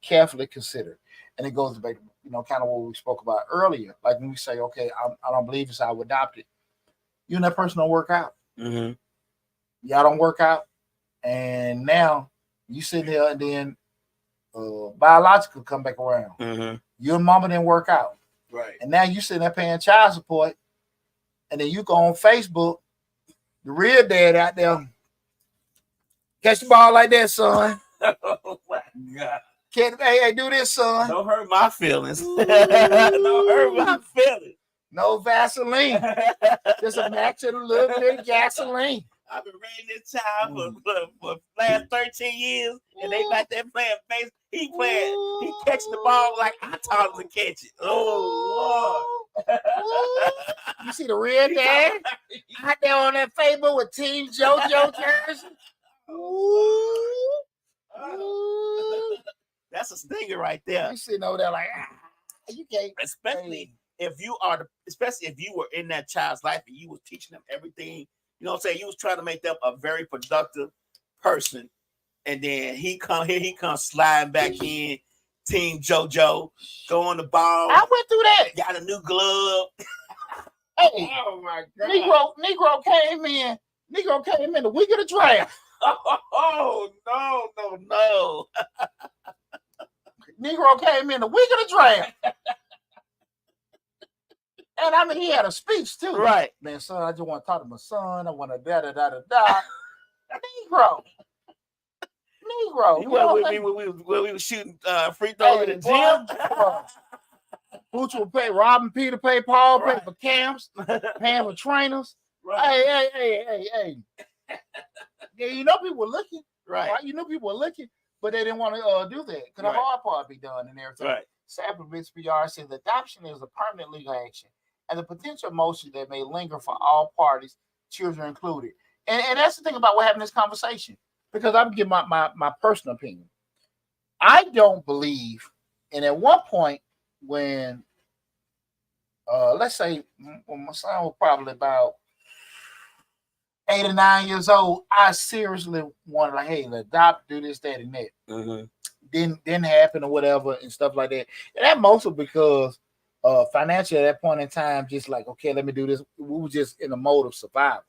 Carefully considered. And it goes back, kind of what we spoke about earlier. Like when we say, okay, I don't believe this, I would adopt it. You and that person don't work out. Y'all don't work out. And now you sit there and then biological come back around. You and mama didn't work out. Right. And now you sitting there paying child support. And then you go on Facebook, the real dad out there. Catch the ball like that, son. Oh my God. Hey, do this, son. Don't hurt my feelings. Don't hurt my feelings. No Vaseline. Just a match and a little bit of gasoline. I've been raising this child for the last 13 years, and they back there playing face. He catching the ball like I taught him to catch it. Oh, Lord. You see the real dad out there on that Facebook with Team JoJo jersey? That's a stinger right there. You sitting over there like, you can't. Especially if you were in that child's life and you was teaching them everything. You know what I'm saying? You was trying to make them a very productive person. And then he comes sliding back in, Team JoJo, throwing the ball. I went through that. Got a new glove. Hey, oh my God. Negro came in the week of the draft. Oh, no. Negro came in the week of the draft. And I mean, he had a speech too. Right. Man, son, I just want to talk to my son. I want to da-da-da-da-da. Negro. You went with me when we were shooting free throws in the gym. Boots will pay, Robin Peter pay, Paul pay for camps, paying for trainers. Right. Hey. Yeah, you know people were looking. Right. You know people were looking, but they didn't want to do that because the hard part be done and everything. Right. Savvy PR says adoption is a permanent legal action and the potential motion that may linger for all parties, children included. And that's the thing about what having this conversation, because I'm giving my personal opinion. I don't believe, and at one point when, let's say when my son was probably about 8 or 9 years old, I seriously wanted like, hey, let's adopt, do this, that, and that. Didn't happen or whatever and stuff like that. And that mostly because financially at that point in time, just like, okay, let me do this. We were just in the mode of survival.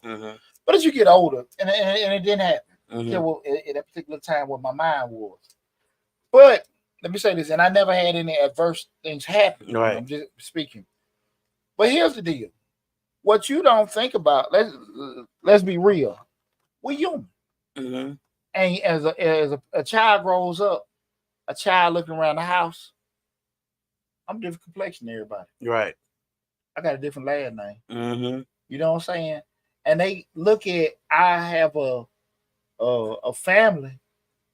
But as you get older, and it didn't happen. At that particular time where my mind was. But let me say this, and I never had any adverse things happen. Right. I'm just speaking. But here's the deal. What you don't think about, let's be real. We're human. And as a child grows up, a child looking around the house, I'm a different complexion than everybody. Right. I got a different last name. You know what I'm saying? And they look at, I have a family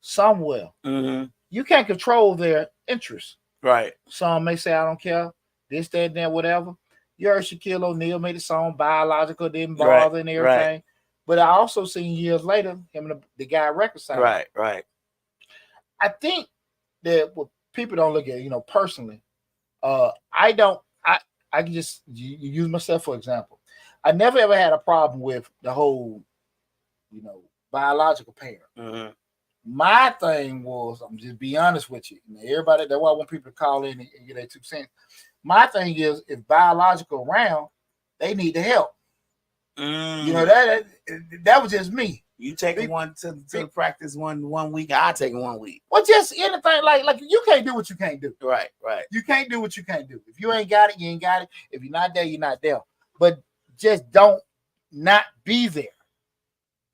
somewhere. You can't control their interests. Right. Some may say, I don't care, this, that, and that, whatever. You heard Shaquille O'Neal made a song, Biological, didn't bother and everything. Right. But I also seen years later, him and the guy reconciled. Right. I think that what people don't look at, personally, I I can just use myself for example. I never ever had a problem with the whole, biological parent. Mm-hmm. My thing was, I'm just be honest with you. Everybody, that's why I want people to call in and get their 2 cents. My thing is, if biological around, they need the help. That was just me. You taking one to practice one week, I take 1 week. Well, just anything like you can't do what you can't do. Right. You can't do what you can't do. If you ain't got it, you ain't got it. If you're not there, you're not there. But just don't not be there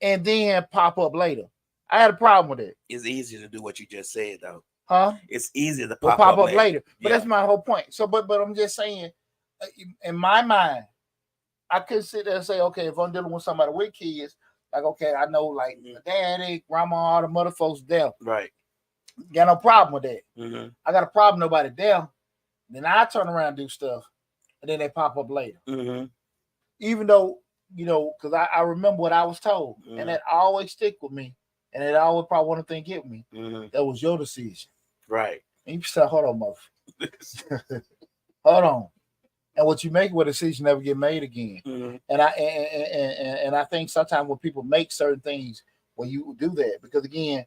and then pop up later. I had a problem with it. It's easier to do what you just said, though. Huh? It's easier to pop up later. But that's my whole point. So, but I'm just saying, in my mind, I could sit there and say, okay, if I'm dealing with somebody with kids, like, okay, I know, like, daddy, grandma, all the mother folks there. Right. Got no problem with that. Mm-hmm. I got a problem, nobody there. Then I turn around and do stuff, and then they pop up later. Mm-hmm. Even though, because I remember what I was told, and that always stick with me, and it always probably one of the things get me. Mm-hmm. That was your decision. Right. And you say, hold on, motherfucker. Hold on. And what you make with a decision never get made again. Mm-hmm. And I think sometimes when people make certain things, when you do that, because again,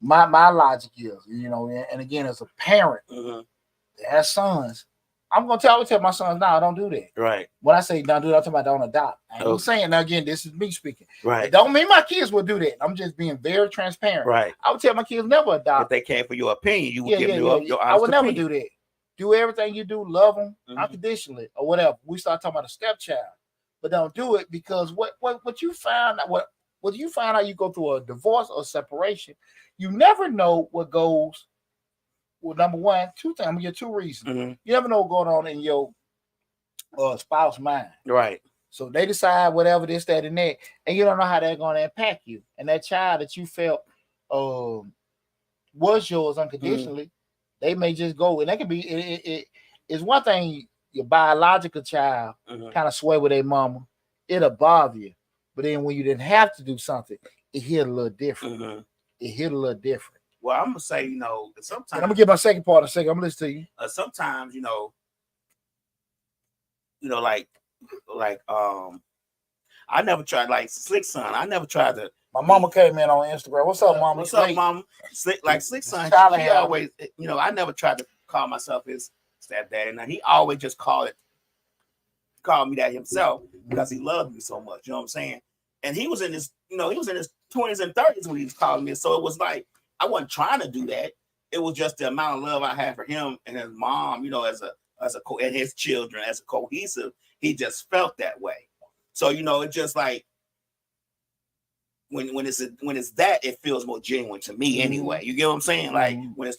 my logic is, and again, as a parent that has sons, I would tell my sons, no, don't do that. Right. When I say don't do that, I'm talking about don't adopt. I ain't saying, now again, this is me speaking. Right. It don't mean my kids will do that. I'm just being very transparent. Right. I would tell my kids never adopt. If they came for your opinion, you would give them your honest I would never opinion. do that. Do everything you do, love them unconditionally or whatever. We start talking about a stepchild, but don't do it because what you find what you find out you go through a divorce or separation, you never know what goes. Well, number one, two things. I'm gonna give 2 reasons. Mm-hmm. You never know what's going on in your spouse mind. Right. So they decide whatever this, that, and that, and you don't know how they're going to impact you. And that child that you felt was yours unconditionally, they may just go, and that can be. It's one thing your biological child kind of sway with their mama, it'll bother you. But then when you didn't have to do something, it hit a little different. Mm-hmm. It hit a little different. Well, I'm gonna say, sometimes and I'm gonna get my second part in a second. I'm listening to you. Sometimes, I never tried, like Slick Son. I never tried to. My mama came in on Instagram. What's up, mama? What's up, mama? Slick Son. He always, I never tried to call myself his stepdad. Now he always just called me that himself because he loved me so much. You know what I'm saying? And he was in his, he was in his 20s and 30s when he was calling me. So it was like I wasn't trying to do that. It was just the amount of love I had for him and his mom, and his children as a cohesive. He just felt that way. So it's just like when it's that, it feels more genuine to me anyway. You get what I'm saying? Like when it's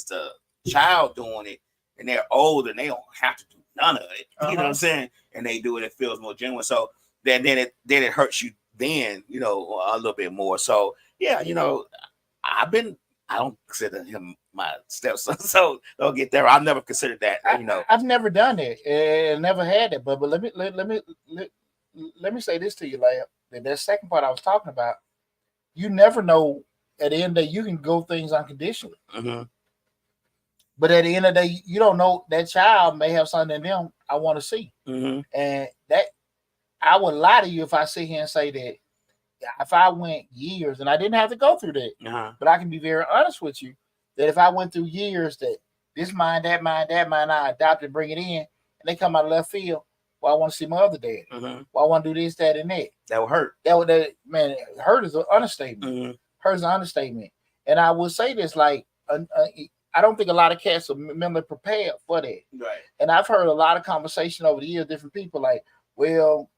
the child doing it and they're old and they don't have to do none of it. You know what I'm saying? And they do it, it feels more genuine. So then it hurts you then, a little bit more. So yeah, I don't consider him my stepson, so don't get there. I've never considered that. I've never done it, and never had it. But let me say this to you, Layup. That second part I was talking about, you never know. At the end of the day, you can go things unconditionally. Mm-hmm. But at the end of the day, you don't know that child may have something in them I want to see, and that I would lie to you if I sit here and say that. If I went years, and I didn't have to go through that, but I can be very honest with you, that if I went through years that this mine, that mine, I adopt and bring it in, and they come out of left field, well, I want to see my other dad. Well, I want to do this, that, and that. That would hurt. Hurt is an understatement. Hurt is an understatement. And I will say this, like, I don't think a lot of cats are mentally prepared for that. Right. And I've heard a lot of conversation over the years, different people like, well,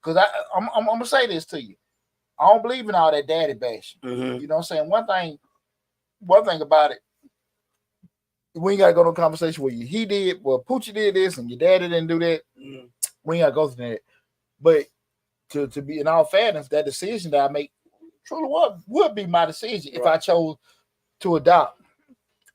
because I'm going to say this to you. I don't believe in all that daddy bashing. You know what I'm saying? One thing about it, we ain't got to go to a conversation where he did, well, Poochie did this and your daddy didn't do that. We ain't got to go through that. But to be in all fairness, that decision that I make truly would be my decision if I chose to adopt.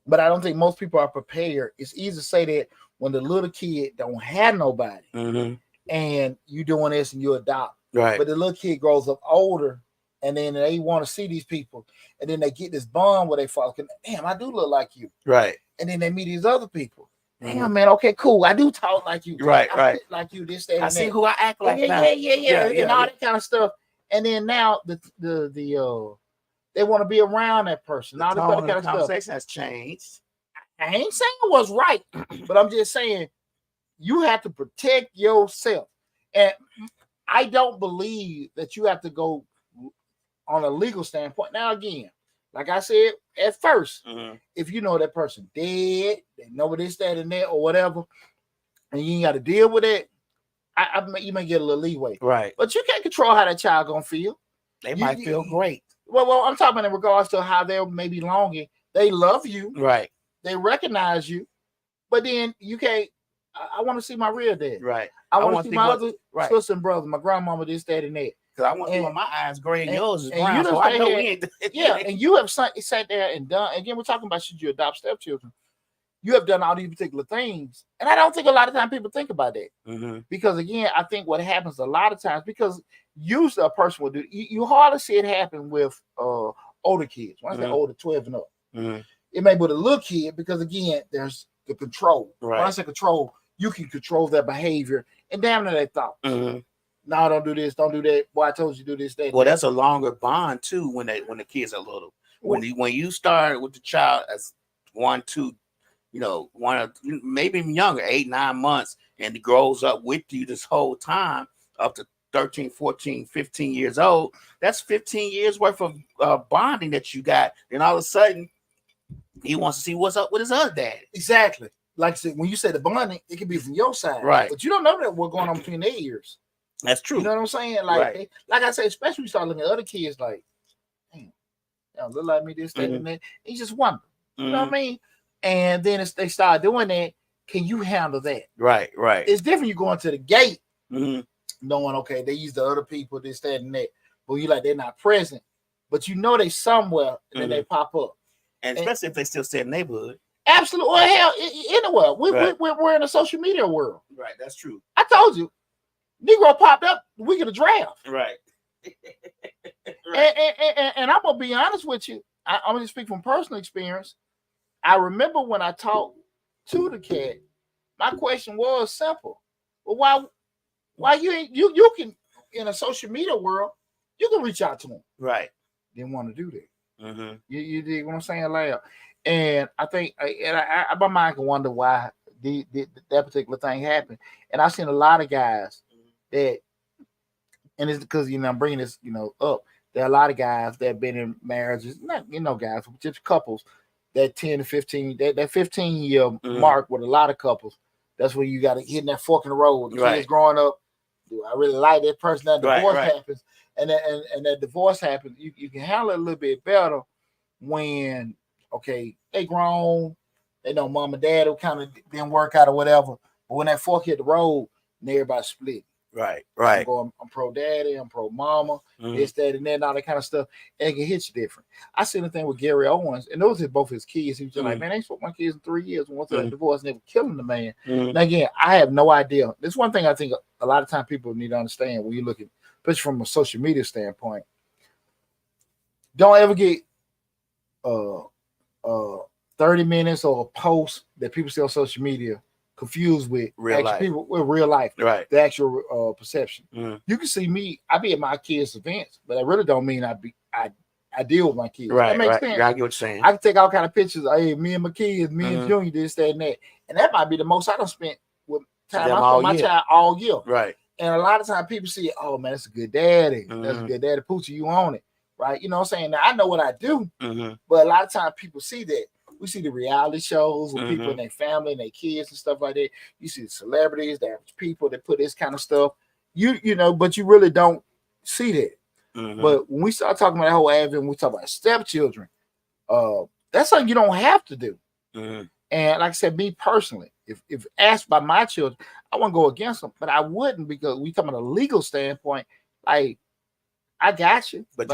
But I don't think most people are prepared. It's easy to say that when the little kid don't have nobody and you doing this and you adopt. Right. But the little kid grows up older and then they want to see these people. And then they get this bond where they fall. Damn, I do look like you. Right. And then they meet these other people. damn, man, okay, cool. I do talk like you. Right, I right. fit like you, this, that, I and see that. who I act like now. Yeah, and all that kind of stuff. And then now they want to be around that person. The All this tone other of kind the of stuff. conversation has changed. I ain't saying it was right, but I'm just saying you have to protect yourself. And I don't believe that you have to go on a legal standpoint. Now, again, like I said at first, if you know that person dead, they know this, that, and that, or whatever, and you ain't got to deal with it, you may get a little leeway. Right. But you can't control how that child gonna feel. They might feel great. Well, I'm talking in regards to how they may be longing. They love you. Right. They recognize you. But then you can't. I want to see my real dad. Right. I want to see my other sister and brother, my grandmama, this, that, and that. Because I want to see my eyes gray and yours is brown. So I know we ain't. And you have sat there and done. Again, we're talking about should you adopt stepchildren. You have done all these particular things. And I don't think a lot of times people think about that. Because, again, I think what happens a lot of times, because usually a person will do, you hardly see it happen with older kids. When I say older, 12 and up. It may be with a little kid because, again, there's the control. Right. When I say control, you can control their behavior and damn near their thoughts. No, don't do this, don't do that. Boy, I told you to do this, that. Well, that's a longer bond too when the kids are little. When you start with the child as 1, 2, one or maybe even younger, 8, 9 months, and it grows up with you this whole time up to 13, 14, 15 years old. That's 15 years worth of bonding that you got. And all of a sudden, he wants to see what's up with his other dad. Exactly. Like I said, when you say the bonding, it can be from your side, right? But you don't know that what's going on between their ears. That's true. You know what I'm saying? Like, like I say, especially when you start looking at other kids, like, damn, they don't look like me, this, that, and that. You just wonder. You know what I mean? And then they start doing that. Can you handle that? Right, right. It's different. You going to the gate, knowing, okay, they use the other people, this, that, and that. But you like they're not present, but you know they somewhere, and then they pop up. And especially if they still stay in the neighborhood. Absolutely. Well, hell, anywhere. We're in a social media world. Right, that's true. I told you, Negro popped up the week of the draft. Right. And I'm gonna be honest with you. I'm gonna speak from personal experience. I remember when I talked to the cat, my question was simple. Well, why you can in a social media world, you can reach out to him. Right. Didn't want to do that. You dig what I'm saying, loud. And I think, my mind can wonder why that particular thing happened. And I've seen a lot of guys that, and it's because I'm bringing this up. There are a lot of guys that have been in marriages, not guys, just couples that 10 to 15, that 15-year mark with a lot of couples. That's where you got to hit that fork in the road. The kids growing up, do I really like that person? That divorce happens, and that divorce happens. You can handle it a little bit better when they grown, they know mom and dad will kind of didn't work out or whatever. But when that fork hit the road, and everybody split. Right. I'm pro daddy, I'm pro mama, this, that, and that, and all that kind of stuff. And it can hit you different. I seen the thing with Gary Owens, and those are both his kids. He was just like, man, I ain't spoke my kids in 3 years. Once that divorce, and they were killing the man. Now, again, I have no idea. This one thing I think a lot of times people need to understand when you look at, especially from a social media standpoint, don't ever get 30 minutes or a post that people see on social media confused with real life. People with real life, right? The actual perception. You can see me. I be at my kids' events, but that really don't mean I deal with my kids. Right, that makes right. sense. Yeah, I get what you're saying. I can take all kind of pictures. Hey, me and my kids, me and Junior, this, that, and that, and that might be the most I done spent with time I spent my child all year. Right. And a lot of times people see, oh man, that's a good daddy. That's a good daddy. Poochie, you own it, right? You know what I'm saying? Now I know what I do, but a lot of times people see that. We see the reality shows with people and their family and their kids and stuff like that. You see the celebrities, the average people that put this kind of stuff. You know, but you really don't see that. But when we start talking about that whole advent, we talk about stepchildren. That's something you don't have to do. And like I said, me personally, if asked by my children, I wouldn't go against them, but I wouldn't because we come from a legal standpoint. Like, I got you, but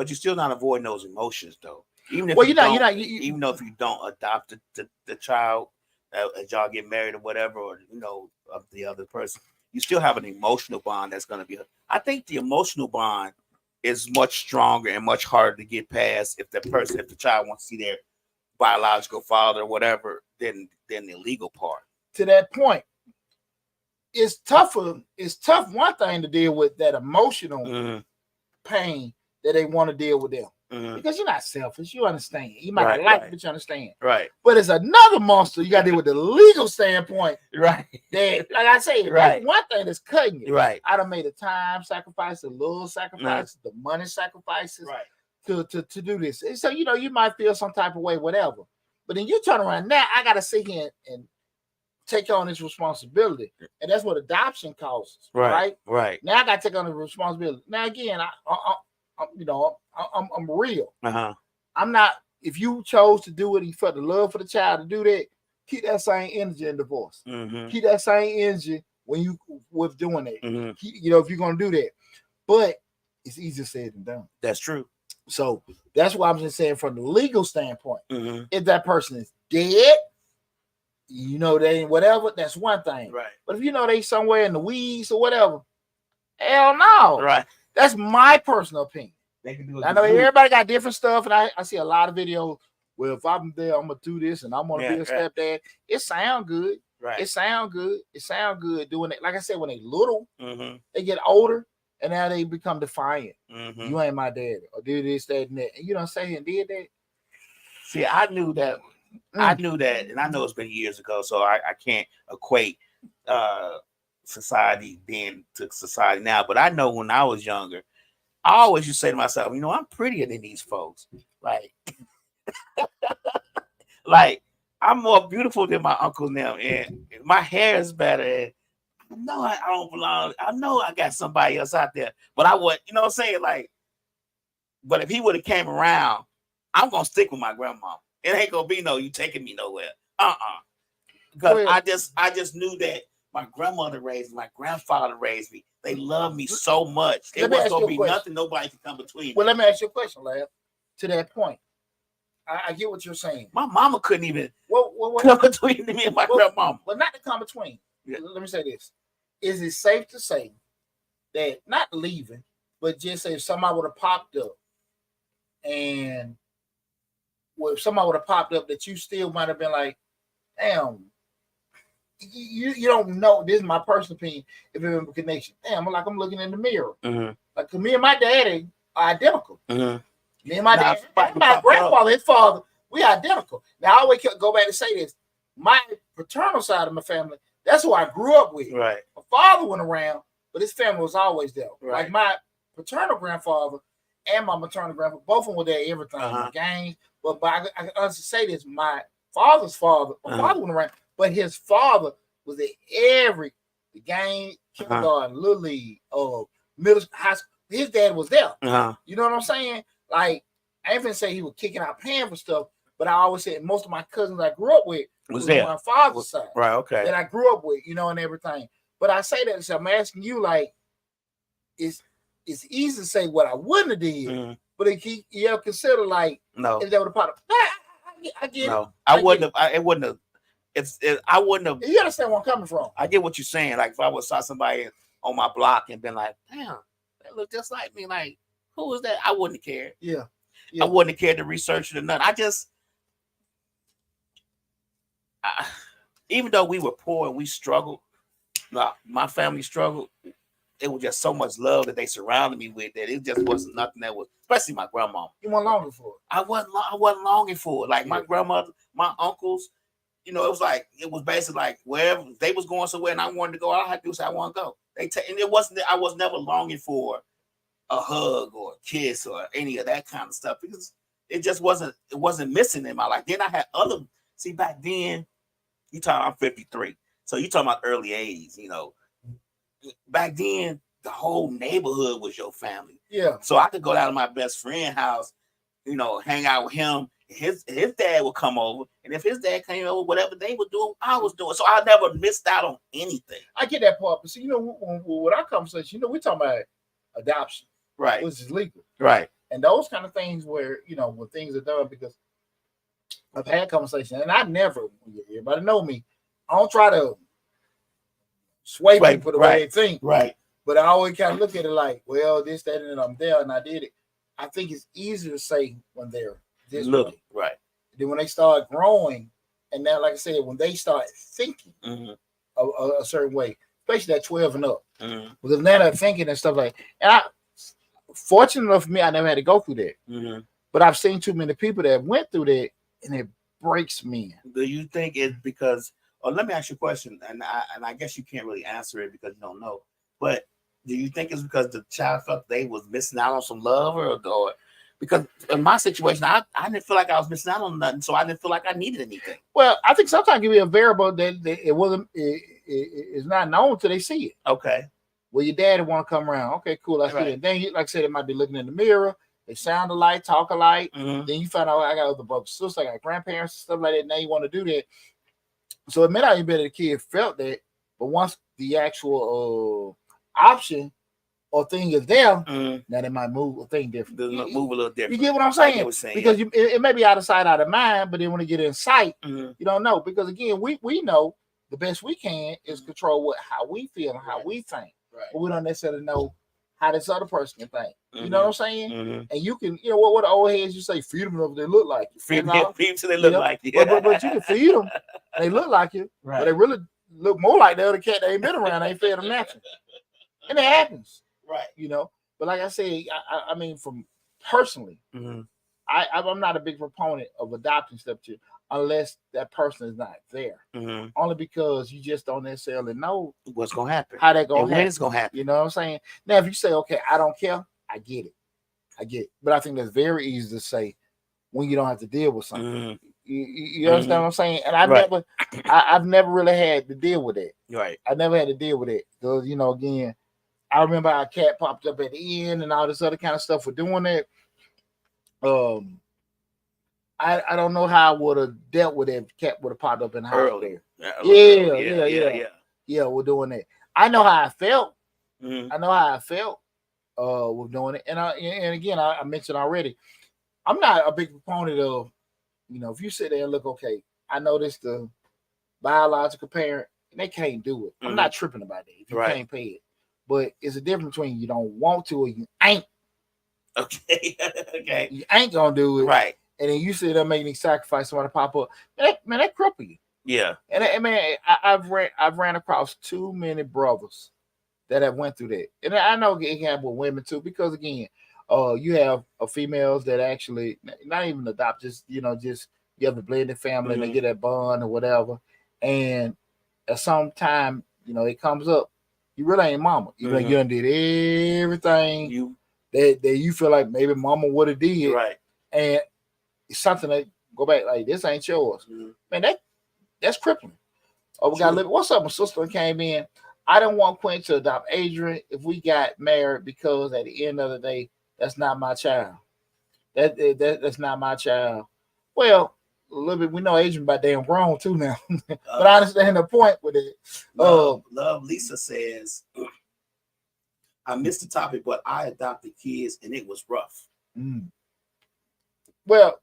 you're still not avoiding those emotions, though. Even if even though if you don't adopt the child as y'all get married or whatever, or of the other person, you still have an emotional bond that's going to be. I think the emotional bond is much stronger and much harder to get past if the child wants to see biological father or whatever than the legal part. To that point, it's tougher. It's tough. One thing to deal with that emotional pain that they want to deal with them. Because you're not selfish, you understand. You might not like it, but you understand. Right. But it's another monster you got to deal with the legal standpoint. Right. That, like I say, that's one thing that's cutting you. Right. I done made the time sacrifice, the little sacrifices, the money sacrifices to do this. And so, you might feel some type of way, whatever. But then you turn around now, I got to sit here and take on this responsibility. And that's what adoption causes. Right. Now I got to take on the responsibility. Now, again, I'm real. I'm not. If you chose to do it, you felt the love for the child to do that. Keep that same energy in divorce. Keep that same energy when you with doing that. If you're gonna do that, but it's easier said than done. That's true. So that's why I'm just saying, from the legal standpoint, if that person is dead, they ain't whatever. That's one thing. Right. But if they somewhere in the weeds or whatever, hell no. Right. That's my personal opinion. I know everybody got different stuff, and I see a lot of videos where if I'm there, I'm gonna do this, and I'm gonna be a stepdad. It sound good. Right. It sound good. It sound good doing it. Like I said, when they little, they get older, and now they become defiant. You ain't my daddy, or do this, that, and that. And you don't say and did that. See, I knew that. I knew that, and I know it's been years ago, so I can't equate society being to society now. But I know when I was younger, I always used to say to myself, I'm prettier than these folks. Like I'm more beautiful than my uncle now, and my hair is better. And I know I don't belong. I know I got somebody else out there, but I would, what I'm saying? Like, but if he would have came around, I'm gonna stick with my grandma. It ain't gonna be you taking me nowhere. Because I just knew that my grandmother raised me, my grandfather raised me. They love me so much. It wasn't gonna be nothing. Nobody can come between. Well, let me ask you a question, Lab. To that point, I get what you're saying. My mama couldn't even come between me and my grandmama. But not to come between. Yeah. Let me say this: is it safe to say that, not leaving, but just say if somebody would have popped up, and if somebody would have popped up, that you still might have been like, damn. You don't know. This is my personal opinion. If it was a connection, damn, I'm looking in the mirror. Like, me and my daddy are identical. Me and my dad, my grandfather, his father, we identical. Now I always go back to say this: my paternal side of my family, that's who I grew up with. Right. My father went around, but his family was always there. Right. Like my paternal grandfather and my maternal grandfather, both of them were there. Everything, the games. But I honestly say this: my father's father, my father went around. But his father was at the game, kindergarten, little league, middle high school. His dad was there. You know what I'm saying? Like, I ain't finna say he was kicking out paying for stuff, but I always said most of my cousins I grew up with was there. My father's side. Right, okay. That I grew up with, and everything. But I say that, so I'm asking you, like, it's easy to say what I wouldn't have did, but you consider, like, if they would have popped up. I get it. I wouldn't have. It wouldn't have. I wouldn't have. You understand where I'm coming from? I get what you're saying. Like, if I would saw somebody on my block and been like, damn, that look just like me. Like, who was that? I wouldn't have cared. Yeah. I wouldn't have cared to research it or nothing. Even though we were poor and we struggled, my family struggled, it was just so much love that they surrounded me with that it just wasn't nothing that was, especially my grandma. You weren't longing for it. I wasn't longing for it. Like, my grandmother, my uncles, it was basically like wherever they was going somewhere and I wanted to go, all I had to do was say I want to go. And it wasn't, I was never longing for a hug or a kiss or any of that kind of stuff, because it just wasn't missing in my life. Then I had back then, I'm 53. So you talking about early 80s, back then the whole neighborhood was your family. Yeah. So I could go down to my best friend's house, hang out with him. His dad would come over, and if his dad came over, whatever they were doing, I was doing. So I never missed out on anything. I get that part, but see, with our conversation, we're talking about adoption, right? Which is legal, right? And those kind of things where when things are done, because I've had conversations, and I never, everybody know me, I don't try to sway people the way they think, right? But I always kind of look at it like, well, this, that, and I'm there, and I did it. I think it's easier to say when they're this way. Right. Then when they start growing, and now, like I said, when they start thinking a certain way, especially at 12 and up, because now they're thinking and stuff like. And fortunate enough for me, I never had to go through that. But I've seen too many people that went through that, and it breaks me. Do you think it's because? Or let me ask you a question, and I guess you can't really answer it because you don't know. But do you think it's because the child felt they was missing out on some love, or because in my situation, I didn't feel like I was missing out on nothing, so I didn't feel like I needed anything. Well, I think sometimes it be a variable that it wasn't. It's not known until they see it. Okay. Well, your daddy want to come around. Okay, cool. Let's do it. Then, like I said, they might be looking in the mirror. They sound alike, talk alike. Then you find out I got other brothers, sisters, I got grandparents and stuff like that. Now you want to do that. So it may not even be that the kid felt that, but once the actual option or thing is there, now they might move a thing different. Move a little different. You get what I'm saying? Because it may be out of sight, out of mind, but then when it get in sight, you don't know. Because again, we know the best we can is control how we feel and how we think. Right. But we don't necessarily know how this other person can think. You know what I'm saying? And you can, what the old heads you say, feed them if they look like you. Feed them till they look like you. But you can feed them, and they look like you, but they really look more like the other cat they ain't been around. They ain't fed them natural. And it happens. Right. But like I said, I mean, from personally, I'm not a big proponent of adopting stepchildren unless that person is not there. Only because you just don't necessarily know what's gonna happen, how that gonna happen, when it's gonna happen. You know what I'm saying? Now, if you say, okay, I don't care, I get it. But I think that's very easy to say when you don't have to deal with something. You understand what I'm saying? And I've never really had to deal with it. Right. I never had to deal with it because again, I remember our cat popped up at the end and all this other kind of stuff for doing that. I don't know how I would have dealt with it if the cat would have popped up in the house there. Yeah, we're doing that. I know how I felt. I know how I felt with doing it. And again, I mentioned already, I'm not a big proponent of, if you sit there and look, okay, I know this the biological parent, and they can't do it. I'm not tripping about that if you can't pay it. But it's a difference between you don't want to or you ain't. Okay. Okay. You ain't gonna do it. Right. And then you sit there making these sacrifices, somebody pop up. Man, that cripple you. Yeah. And man, I've ran across too many brothers that have went through that. And I know it can happen with women too, because again, you have females that actually not even adopt, just you have a blended family and they get that bond or whatever. And at some time, it comes up, you really ain't mama. You done did everything that you feel like maybe mama would have did. Right. And it's something that go back like this ain't yours. Man, that's crippling. Oh, we got what's up? My sister came in. I don't want Quinn to adopt Adrian if we got married because at the end of the day, that's not my child. That's not my child. Well, a little bit we know Adrian about damn grown too now. But I understand the point with it. Love Lisa says, I missed the topic, but I adopted kids and it was rough. Well,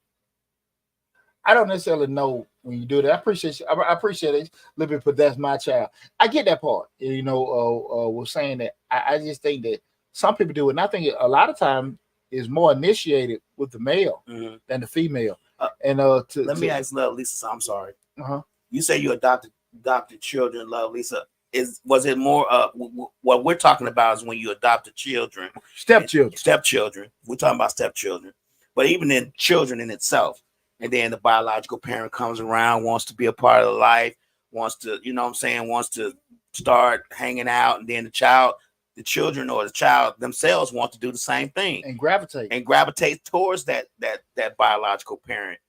I don't necessarily know when you do that. I appreciate you. I appreciate it a little bit, but that's my child. I get that part. We're saying that. I just think that some people do it, and I think a lot of time is more initiated with the male than the female. Let me ask Love Lisa. So I'm sorry. You say you adopted children, Love Lisa. Was it more? What we're talking about is when you adopted children, stepchildren. We're talking about stepchildren, but even in children in itself. And then the biological parent comes around, wants to be a part of the life, wants to, wants to start hanging out. And then the children or the child themselves want to do the same thing. And gravitate towards that biological parent.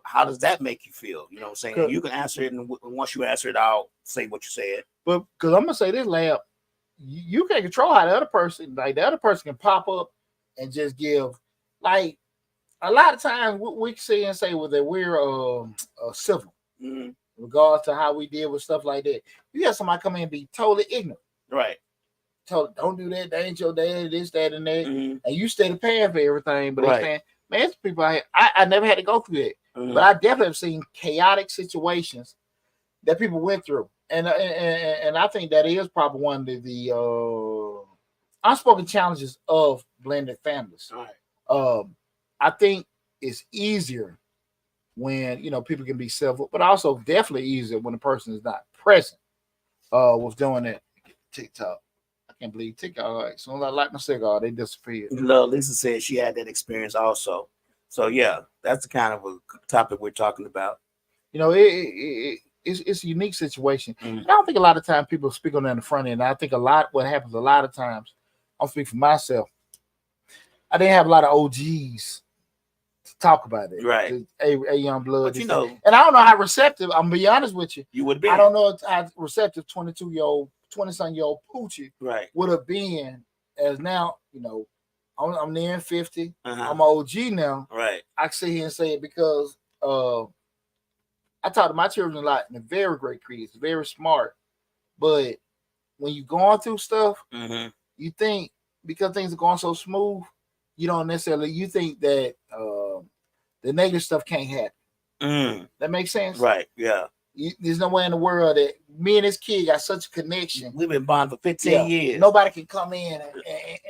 How does that make you feel? You know what I'm saying? You can answer it. And once you answer it, I'll say what you said. But because I'm going to say this, Lab, you can't control how the other person can pop up and just give, like, a lot of times we say that we're civil in regards to how we deal with stuff like that. You have somebody come in and be totally ignorant. Right. Told, don't do that. That ain't your dad, this, that, and that. And you steady paying for everything. But they're saying, man, it's people out here. I never had to go through that. But I definitely have seen chaotic situations that people went through. And I think that is probably one of the unspoken challenges of blended families. Right. I think it's easier when people can be civil, but also definitely easier when the person is not present. With doing that. TikTok, I can't believe TikTok. All right, as soon as I light my cigar, they disappeared. Lisa said she had that experience also. So yeah, that's the kind of a topic we're talking about. It's a unique situation. I don't think a lot of times people speak on that in the front end. I think what happens a lot of times, I'll speak for myself. I didn't have a lot of OGs to talk about it. Right. A young blood. But and I don't know how receptive, I'm gonna be honest with you. You would be. I don't know how receptive 20-some-year-old Poochie right. would have been as now, I'm near 50. Uh-huh. I'm an OG now. Right. I can sit here and say it because I talk to my children a lot, and they're very great creators, very smart. But when you're going through stuff, you think because things are going so smooth, you don't necessarily you think that the negative stuff can't happen. That makes sense, right? Yeah. There's no way in the world that me and this kid got such a connection. We've been bonded for 15 years. Nobody can come in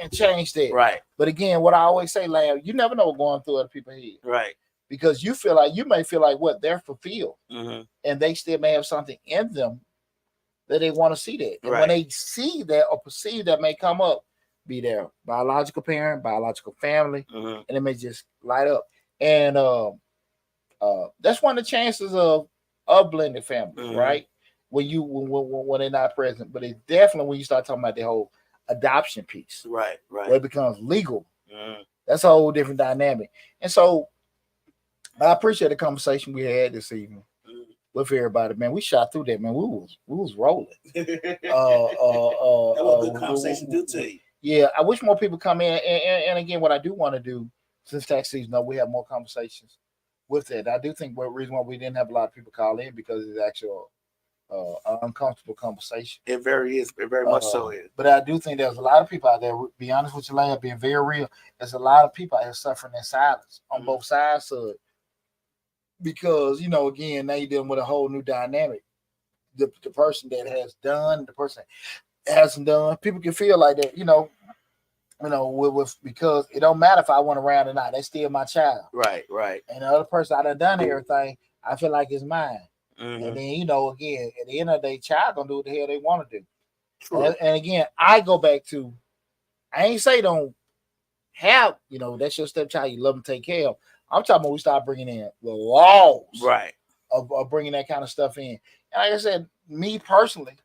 and change that. Right. But again, what I always say, Lamb, you never know what's going through other people's head. Right. Because you may feel like what they're fulfilled, and they still may have something in them that they want to see that. And when they see that or perceive that may come up, be their biological parent, biological family, and it may just light up. And that's one of the chances of blended families, right? When they're not present. But it's definitely when you start talking about the whole adoption piece, right, where it becomes legal. That's a whole different dynamic. And so I appreciate the conversation we had this evening with everybody, man. We shot through that, man. We was rolling. That was a good conversation due to you. Yeah, I wish more people come in. And again, what I do want to do since tax season, we have more conversations with it. I do think the reason why we didn't have a lot of people call in because it's actually an uncomfortable conversation. It very is. It very much so is. But I do think there's a lot of people out there, be honest with you, Leah, being very real. There's a lot of people out here suffering in silence on both sides of it. Because, again, now you're dealing with a whole new dynamic. The person that has done, the person that hasn't done, people can feel like that, because it don't matter if I went around or not. That's still my child. Right, right. And the other person, I done everything, I feel like it's mine. And then, again, at the end of the day, child gonna do what the hell they want to do. True. And again, I go back to, I ain't say don't have, that's your stepchild, you love and take care of. I'm talking about we start bringing in the laws, right, of bringing that kind of stuff in. And like I said, me personally,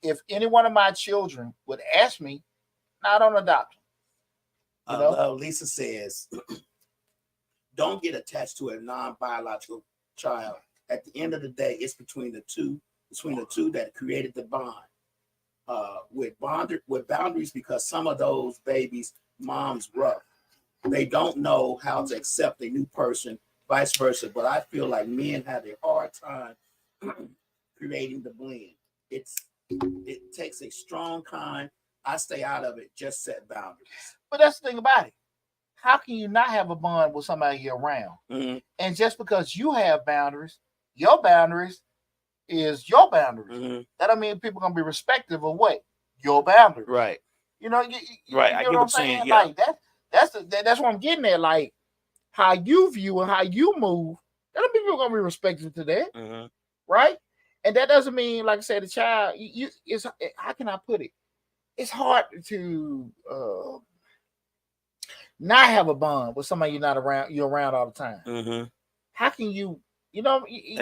if any one of my children would ask me, I don't adopt them. Lisa says, don't get attached to a non-biological child. At the end of the day, it's between the two that created the bond. With boundaries, because some of those babies' moms rough. They don't know how to accept a new person, vice versa. But I feel like men have a hard time creating the blend. It takes a strong kind. I stay out of it. Just set boundaries. But that's the thing about it. How can you not have a bond with somebody you're around? And just because you have boundaries, your boundaries is your boundaries. That don't mean people gonna be respectful of what your boundaries. Right. Right. I get what I'm saying. Yeah. Like that. That's what I'm getting at. Like how you view and how you move, that don't mean people gonna be respectful to that, right? And that doesn't mean, like I said, the child. It's how can I put it? It's hard to not have a bond with somebody you're not around. You're around all the time. How can you? I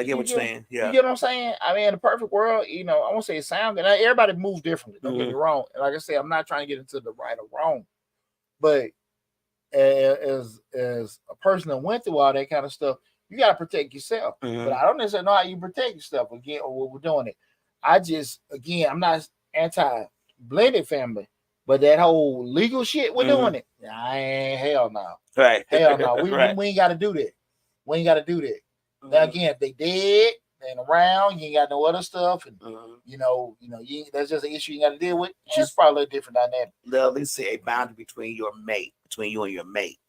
get what you're saying. Yeah. You get what I'm saying? I mean, in the perfect world, I won't say it sounds good. Everybody moves differently. Don't get me wrong. And like I said, I'm not trying to get into the right or wrong, but as a person that went through all that kind of stuff, you got to protect yourself. But I don't necessarily know how you protect yourself again or what we're doing it. I'm not anti-blended family, but that whole legal shit we're doing it. I ain't hell no. Right. Hell no. We ain't got to do that. We ain't got to do that. Now again, if they dead, they ain't around, you ain't got no other stuff, and that's just an issue you got to deal with. It's probably a different dynamic. Let's say a boundary between you and your mate.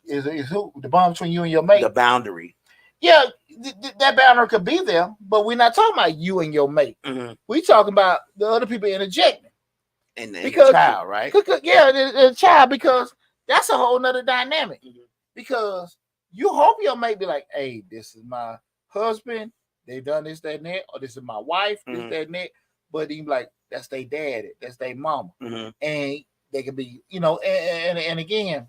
Is who the bond between you and your mate? The boundary. Yeah, that boundary could be there, but we're not talking about you and your mate. We talking about the other people interjecting. And the child, right? Yeah, the child, because that's a whole nother dynamic. Because You hope your mate be like, hey, this is my husband. They done this, that, and that, or this is my wife, this, that, and that. But you be like, that's their daddy, that's their mama. And they can be, and again,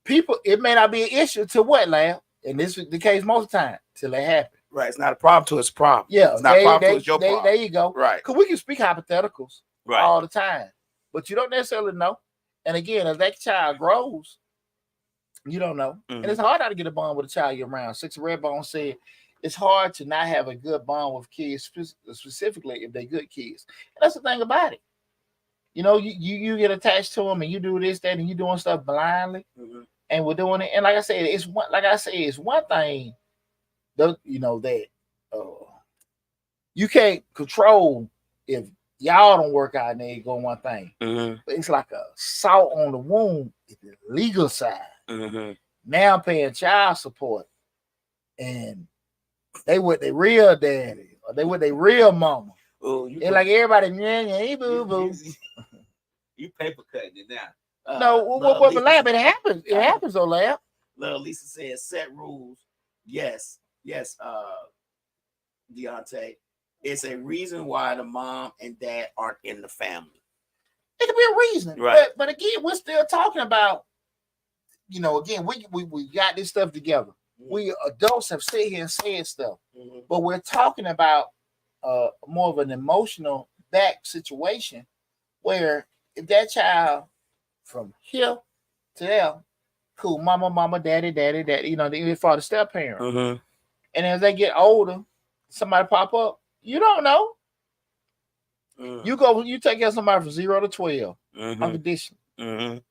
people, it may not be an issue to what, Lamb? And this is the case most of the time, till it happens. Right. It's not a problem till it's a problem. Yeah. It's not a problem till it's your problem. There you go. Right. Because we can speak hypotheticals all the time, but you don't necessarily know. And again, as that child grows, you don't know. And it's hard not to get a bond with a child you're around. Six Redbone said, it's hard to not have a good bond with kids, specifically if they're good kids. And that's the thing about it. You get attached to them and you do this, that, and you doing stuff blindly. And we're doing it. And like I said, it's one thing that you can't control if y'all don't work out and they go one thing. But it's like a salt on the wound is the legal side. Now I'm paying child support. And they with their real daddy or they with their real mama. And like everybody, boo boo. You paper cutting it now. But Lab, it happens. It happens, though, Lab. Little Lisa says set rules. Yes, Deonte. It's a reason why the mom and dad aren't in the family. It could be a reason, right? But again, we're still talking about, again, we got this stuff together. We adults have sit here and said stuff, but we're talking about more of an emotional back situation where if that child from here to there, cool, mama, daddy, they for the step parent. And as they get older, somebody pop up, you don't know. You take care of somebody from 0 to 12, unconditional. And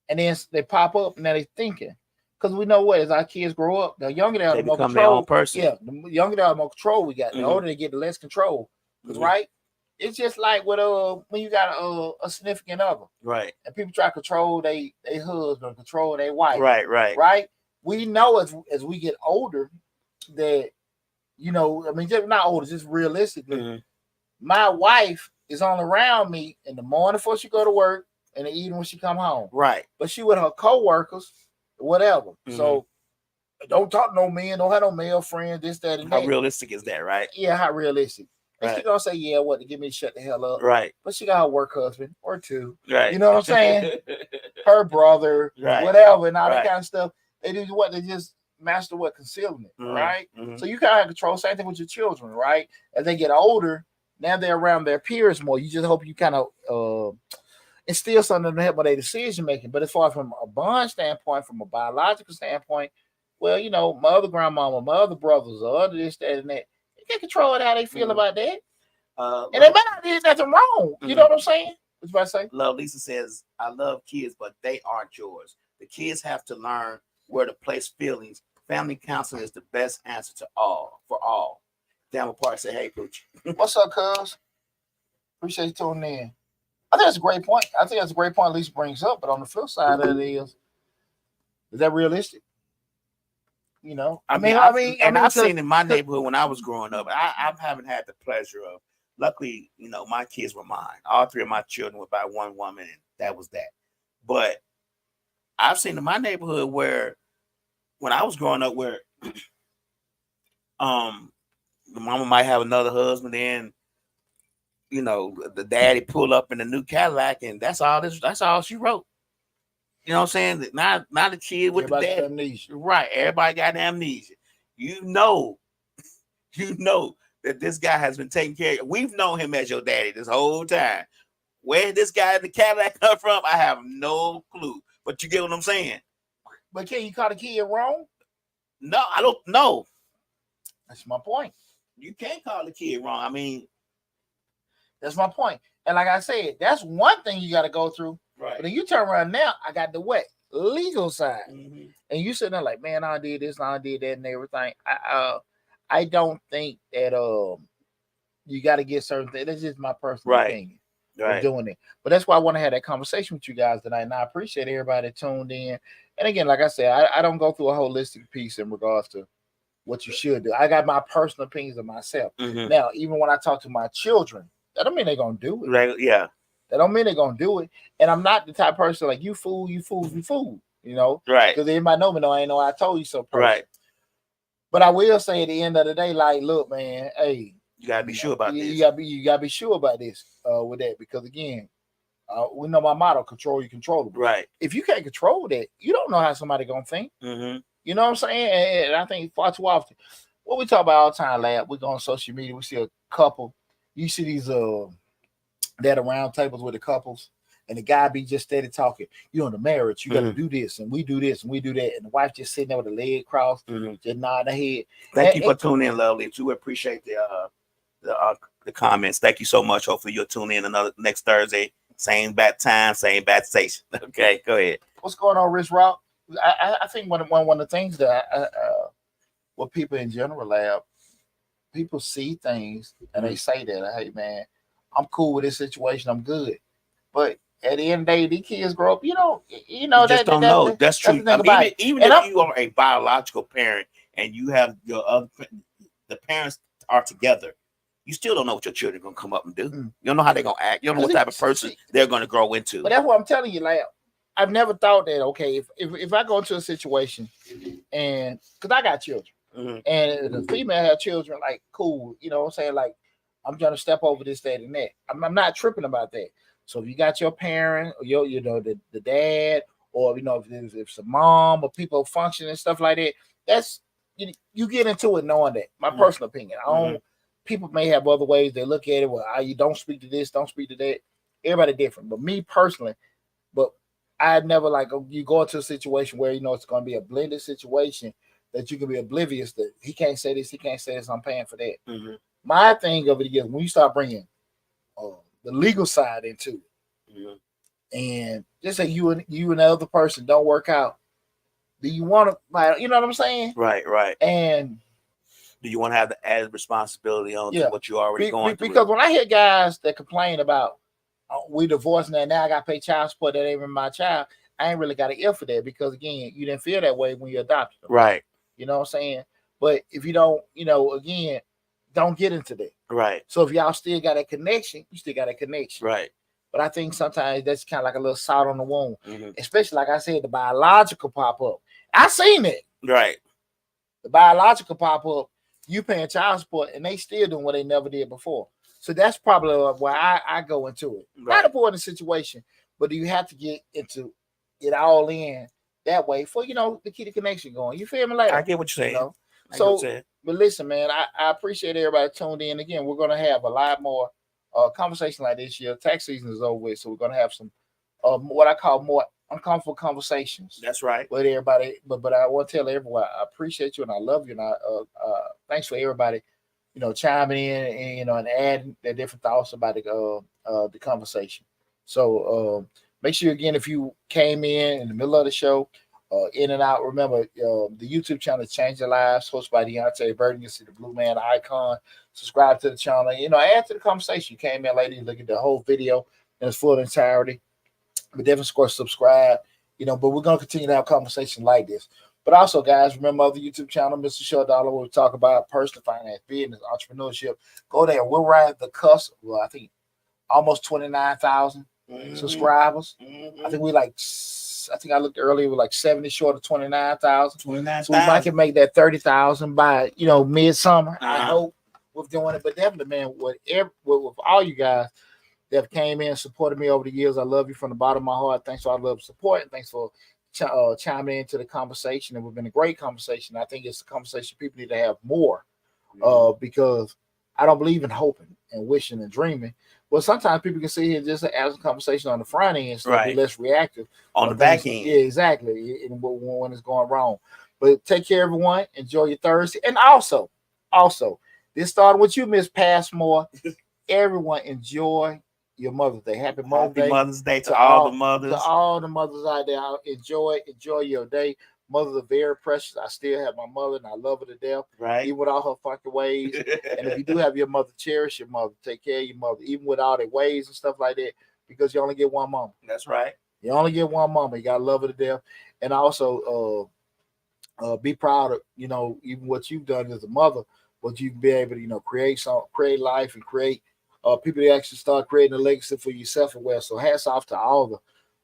then they pop up and now they're thinking. Because we know what, as our kids grow up, the younger they are, the more control. Their own person. Yeah, the younger they are, the more control we got. The older they get, the less control. Right? It's just like with when you got a significant other. Right. And people try to control their husband, control their wife. Right. We know as we get older that, just not older, just realistically, my wife is only around me in the morning before she go to work and the evening when she come home. Right. But she with her co-workers, whatever. So don't talk to no men, don't have no male friends, this, that, and that. How realistic is that, right? Yeah, how realistic. And she gonna say, yeah, what, to get me to shut the hell up. Right. But she got a work husband or two. Right. You know what I'm saying? Her brother, whatever, and all that kind of stuff. They do what? They just master what? Concealing it, right? So you kind of have control. Same thing with your children, right? As they get older, now they're around their peers more. You just hope you kind of instill something to help with their decision making. But as far as from a bond standpoint, from a biological standpoint, well, my other grandmama, my other brothers, or other this, that, and that, they can control how they feel about that. And they might not do nothing wrong. You know what I'm saying? What you about to say? Love Lisa says, I love kids, but they aren't yours. The kids have to learn where to place feelings. Family counseling is the best answer for all. Down Park say, hey, Pooch. What's up, cuz? Appreciate you tuning in. I think that's a great point. Lisa brings up, but on the flip side of it is that realistic? I've seen in my neighborhood when I was growing up, I haven't had the pleasure of, luckily, my kids were mine. All three of my children were by one woman, and that was that. But I've seen in my neighborhood where, when I was growing up, where the mama might have another husband, and the daddy pull up in a new Cadillac, and that's all she wrote. You know what I'm saying? Not the kid with the dad. Amnesia. Right. Everybody got amnesia. You know that this guy has been taking care of. We've known him as your daddy this whole time. Where this guy in the Cadillac come from, I have no clue. But you get what I'm saying? But can you call the kid wrong? No, I don't know. That's my point. You can't call the kid wrong. I mean, that's my point. And like I said, that's one thing you got to go through. Right. But then you turn around now, I got the legal side. And you sitting there like, man, I did this, I did that, and everything. I don't think that you got to get certain things. That's just my personal opinion of doing it. But that's why I want to have that conversation with you guys tonight. And I appreciate everybody that tuned in. And again, like I said, I don't go through a holistic piece in regards to what you should do. I got my personal opinions of myself. Now, even when I talk to my children, that don't mean they're gonna do it. Right? Yeah. That don't mean they're gonna do it. And I'm not the type of person like you fool. You Right. Because everybody know me, I ain't know I told you so person. Right. But I will say at the end of the day, like, look, man, hey, you gotta be sure about this. You gotta be sure about this with that, because again, we know my motto: control your controllable. Right. If you can't control that, you don't know how somebody gonna think. Mm-hmm. You know what I'm saying? And I think far too often, what we talk about all the time, lab, we go on social media, we see a couple. You see these that around tables with the couples, and the guy be just steady talking. You in the marriage, you got to do this, and we do this, and we do that, and the wife just sitting there with the leg crossed, just nodding her head. Thank you for tuning in, lovely. We appreciate the comments. Thank you so much. Hopefully you'll tune in another next Thursday, same bat time, same bat station. Okay, go ahead. What's going on, Rich Rock? I think one of the things that what people in general lab, people see things and they say that, hey man, I'm cool with this situation, I'm good. But at the end of the day, these kids grow up, you just don't know. That's true. Even if you are a biological parent and you have the parents are together, you still don't know what your children are gonna come up and do. You don't know how they're gonna act. You don't know what type of person they're gonna grow into. But that's what I'm telling you, like, I've never thought that, okay, if I go into a situation and because I got children and the female have children, like, cool, you know what I'm saying? Like, I'm trying to step over this, that, and that. I'm not tripping about that. So if you got your parent or the dad, or if it's a mom or people function and stuff like that, that's you get into it knowing that. My personal opinion. I don't. People may have other ways they look at it. Well, you don't speak to this, don't speak to that. Everybody different. But me personally, I'd never you go into a situation where it's going to be a blended situation that you can be oblivious that he can't say this, he can't say this. I'm paying for that. My thing of it is when you start bringing the legal side into it, and just say you and the other person don't work out. Do you want to, you know what I'm saying? Right. And do you want to have the added responsibility on what you already going through? Because when I hear guys that complain about we divorced now I got to pay child support, that ain't even my child, I ain't really got an ear for that, because again, you didn't feel that way when you adopted them. Right. You know what I'm saying? But if you don't, again, don't get into that. Right. So if y'all still got a connection, you still got a connection. Right. But I think sometimes that's kind of like a little salt on the wound, especially like I said, the biological pop up. I seen it. Right. The biological pop up, you paying child support, and they still doing what they never did before. So that's probably where I go into it. Right. Not avoiding the situation, but do you have to get into it all in that way for to keep the connection going? You feel me? Like I get what you're saying. But listen, man, I appreciate everybody tuned in. Again, we're gonna have a lot more conversation like this year. Tax season is over with, so we're gonna have some what I call more uncomfortable conversations. That's right. With everybody, but I want to tell everyone I appreciate you and I love you, and I thanks for everybody, chiming in and adding their different thoughts about the conversation. So make sure again, if you came in the middle of the show, in and out, remember the YouTube channel Change Your Lives, hosted by Deonte Burden. You see the blue man icon. Subscribe to the channel. Add to the conversation. You came in later, you look at the whole video in its full entirety. But definitely, of course, subscribe. But we're gonna continue to have conversations like this. But also, guys, remember other YouTube channel, Mr. Show Dollar, where we talk about personal finance, business, entrepreneurship. Go there. We're right at the cusp. Well, I think almost 29,000 subscribers. I think I think I looked earlier, we're like 70 short of 29,000. 29,000. So we might can make that 30,000 by midsummer. I hope we're doing it. But definitely, man, with all you guys that have came in and supported me over the years, I love you from the bottom of my heart. Thanks for all the love, support, and thanks for chiming into the conversation. And we've been a great conversation. I think it's a conversation people need to have more, because I don't believe in hoping and wishing and dreaming. Well, sometimes people can sit here and just have a conversation on the front end and stuff, be less reactive on the back end. Yeah, exactly. When it's going wrong. But take care, everyone. Enjoy your Thursday. And also, this started with you, Miss Passmore. Everyone enjoy your Mother's Day. Happy Mother's Day to all the mothers. To all the mothers out there. Enjoy your day. Mothers are very precious. I still have my mother, and I love her to death. Right. Even with all her funky ways. And if you do have your mother, cherish your mother. Take care of your mother, even with all their ways and stuff like that, because you only get one mama. That's right. You only get one mama. You gotta love her to death. And also be proud of, even what you've done as a mother, what you can be able to, create life and create people that actually start creating a legacy for yourself as well. So hats off to all the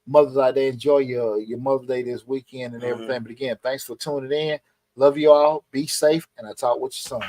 mothers out there, enjoy your Mother's Day this weekend and everything. But again, thanks for tuning in. Love you all. Be safe, and I'll talk with you soon.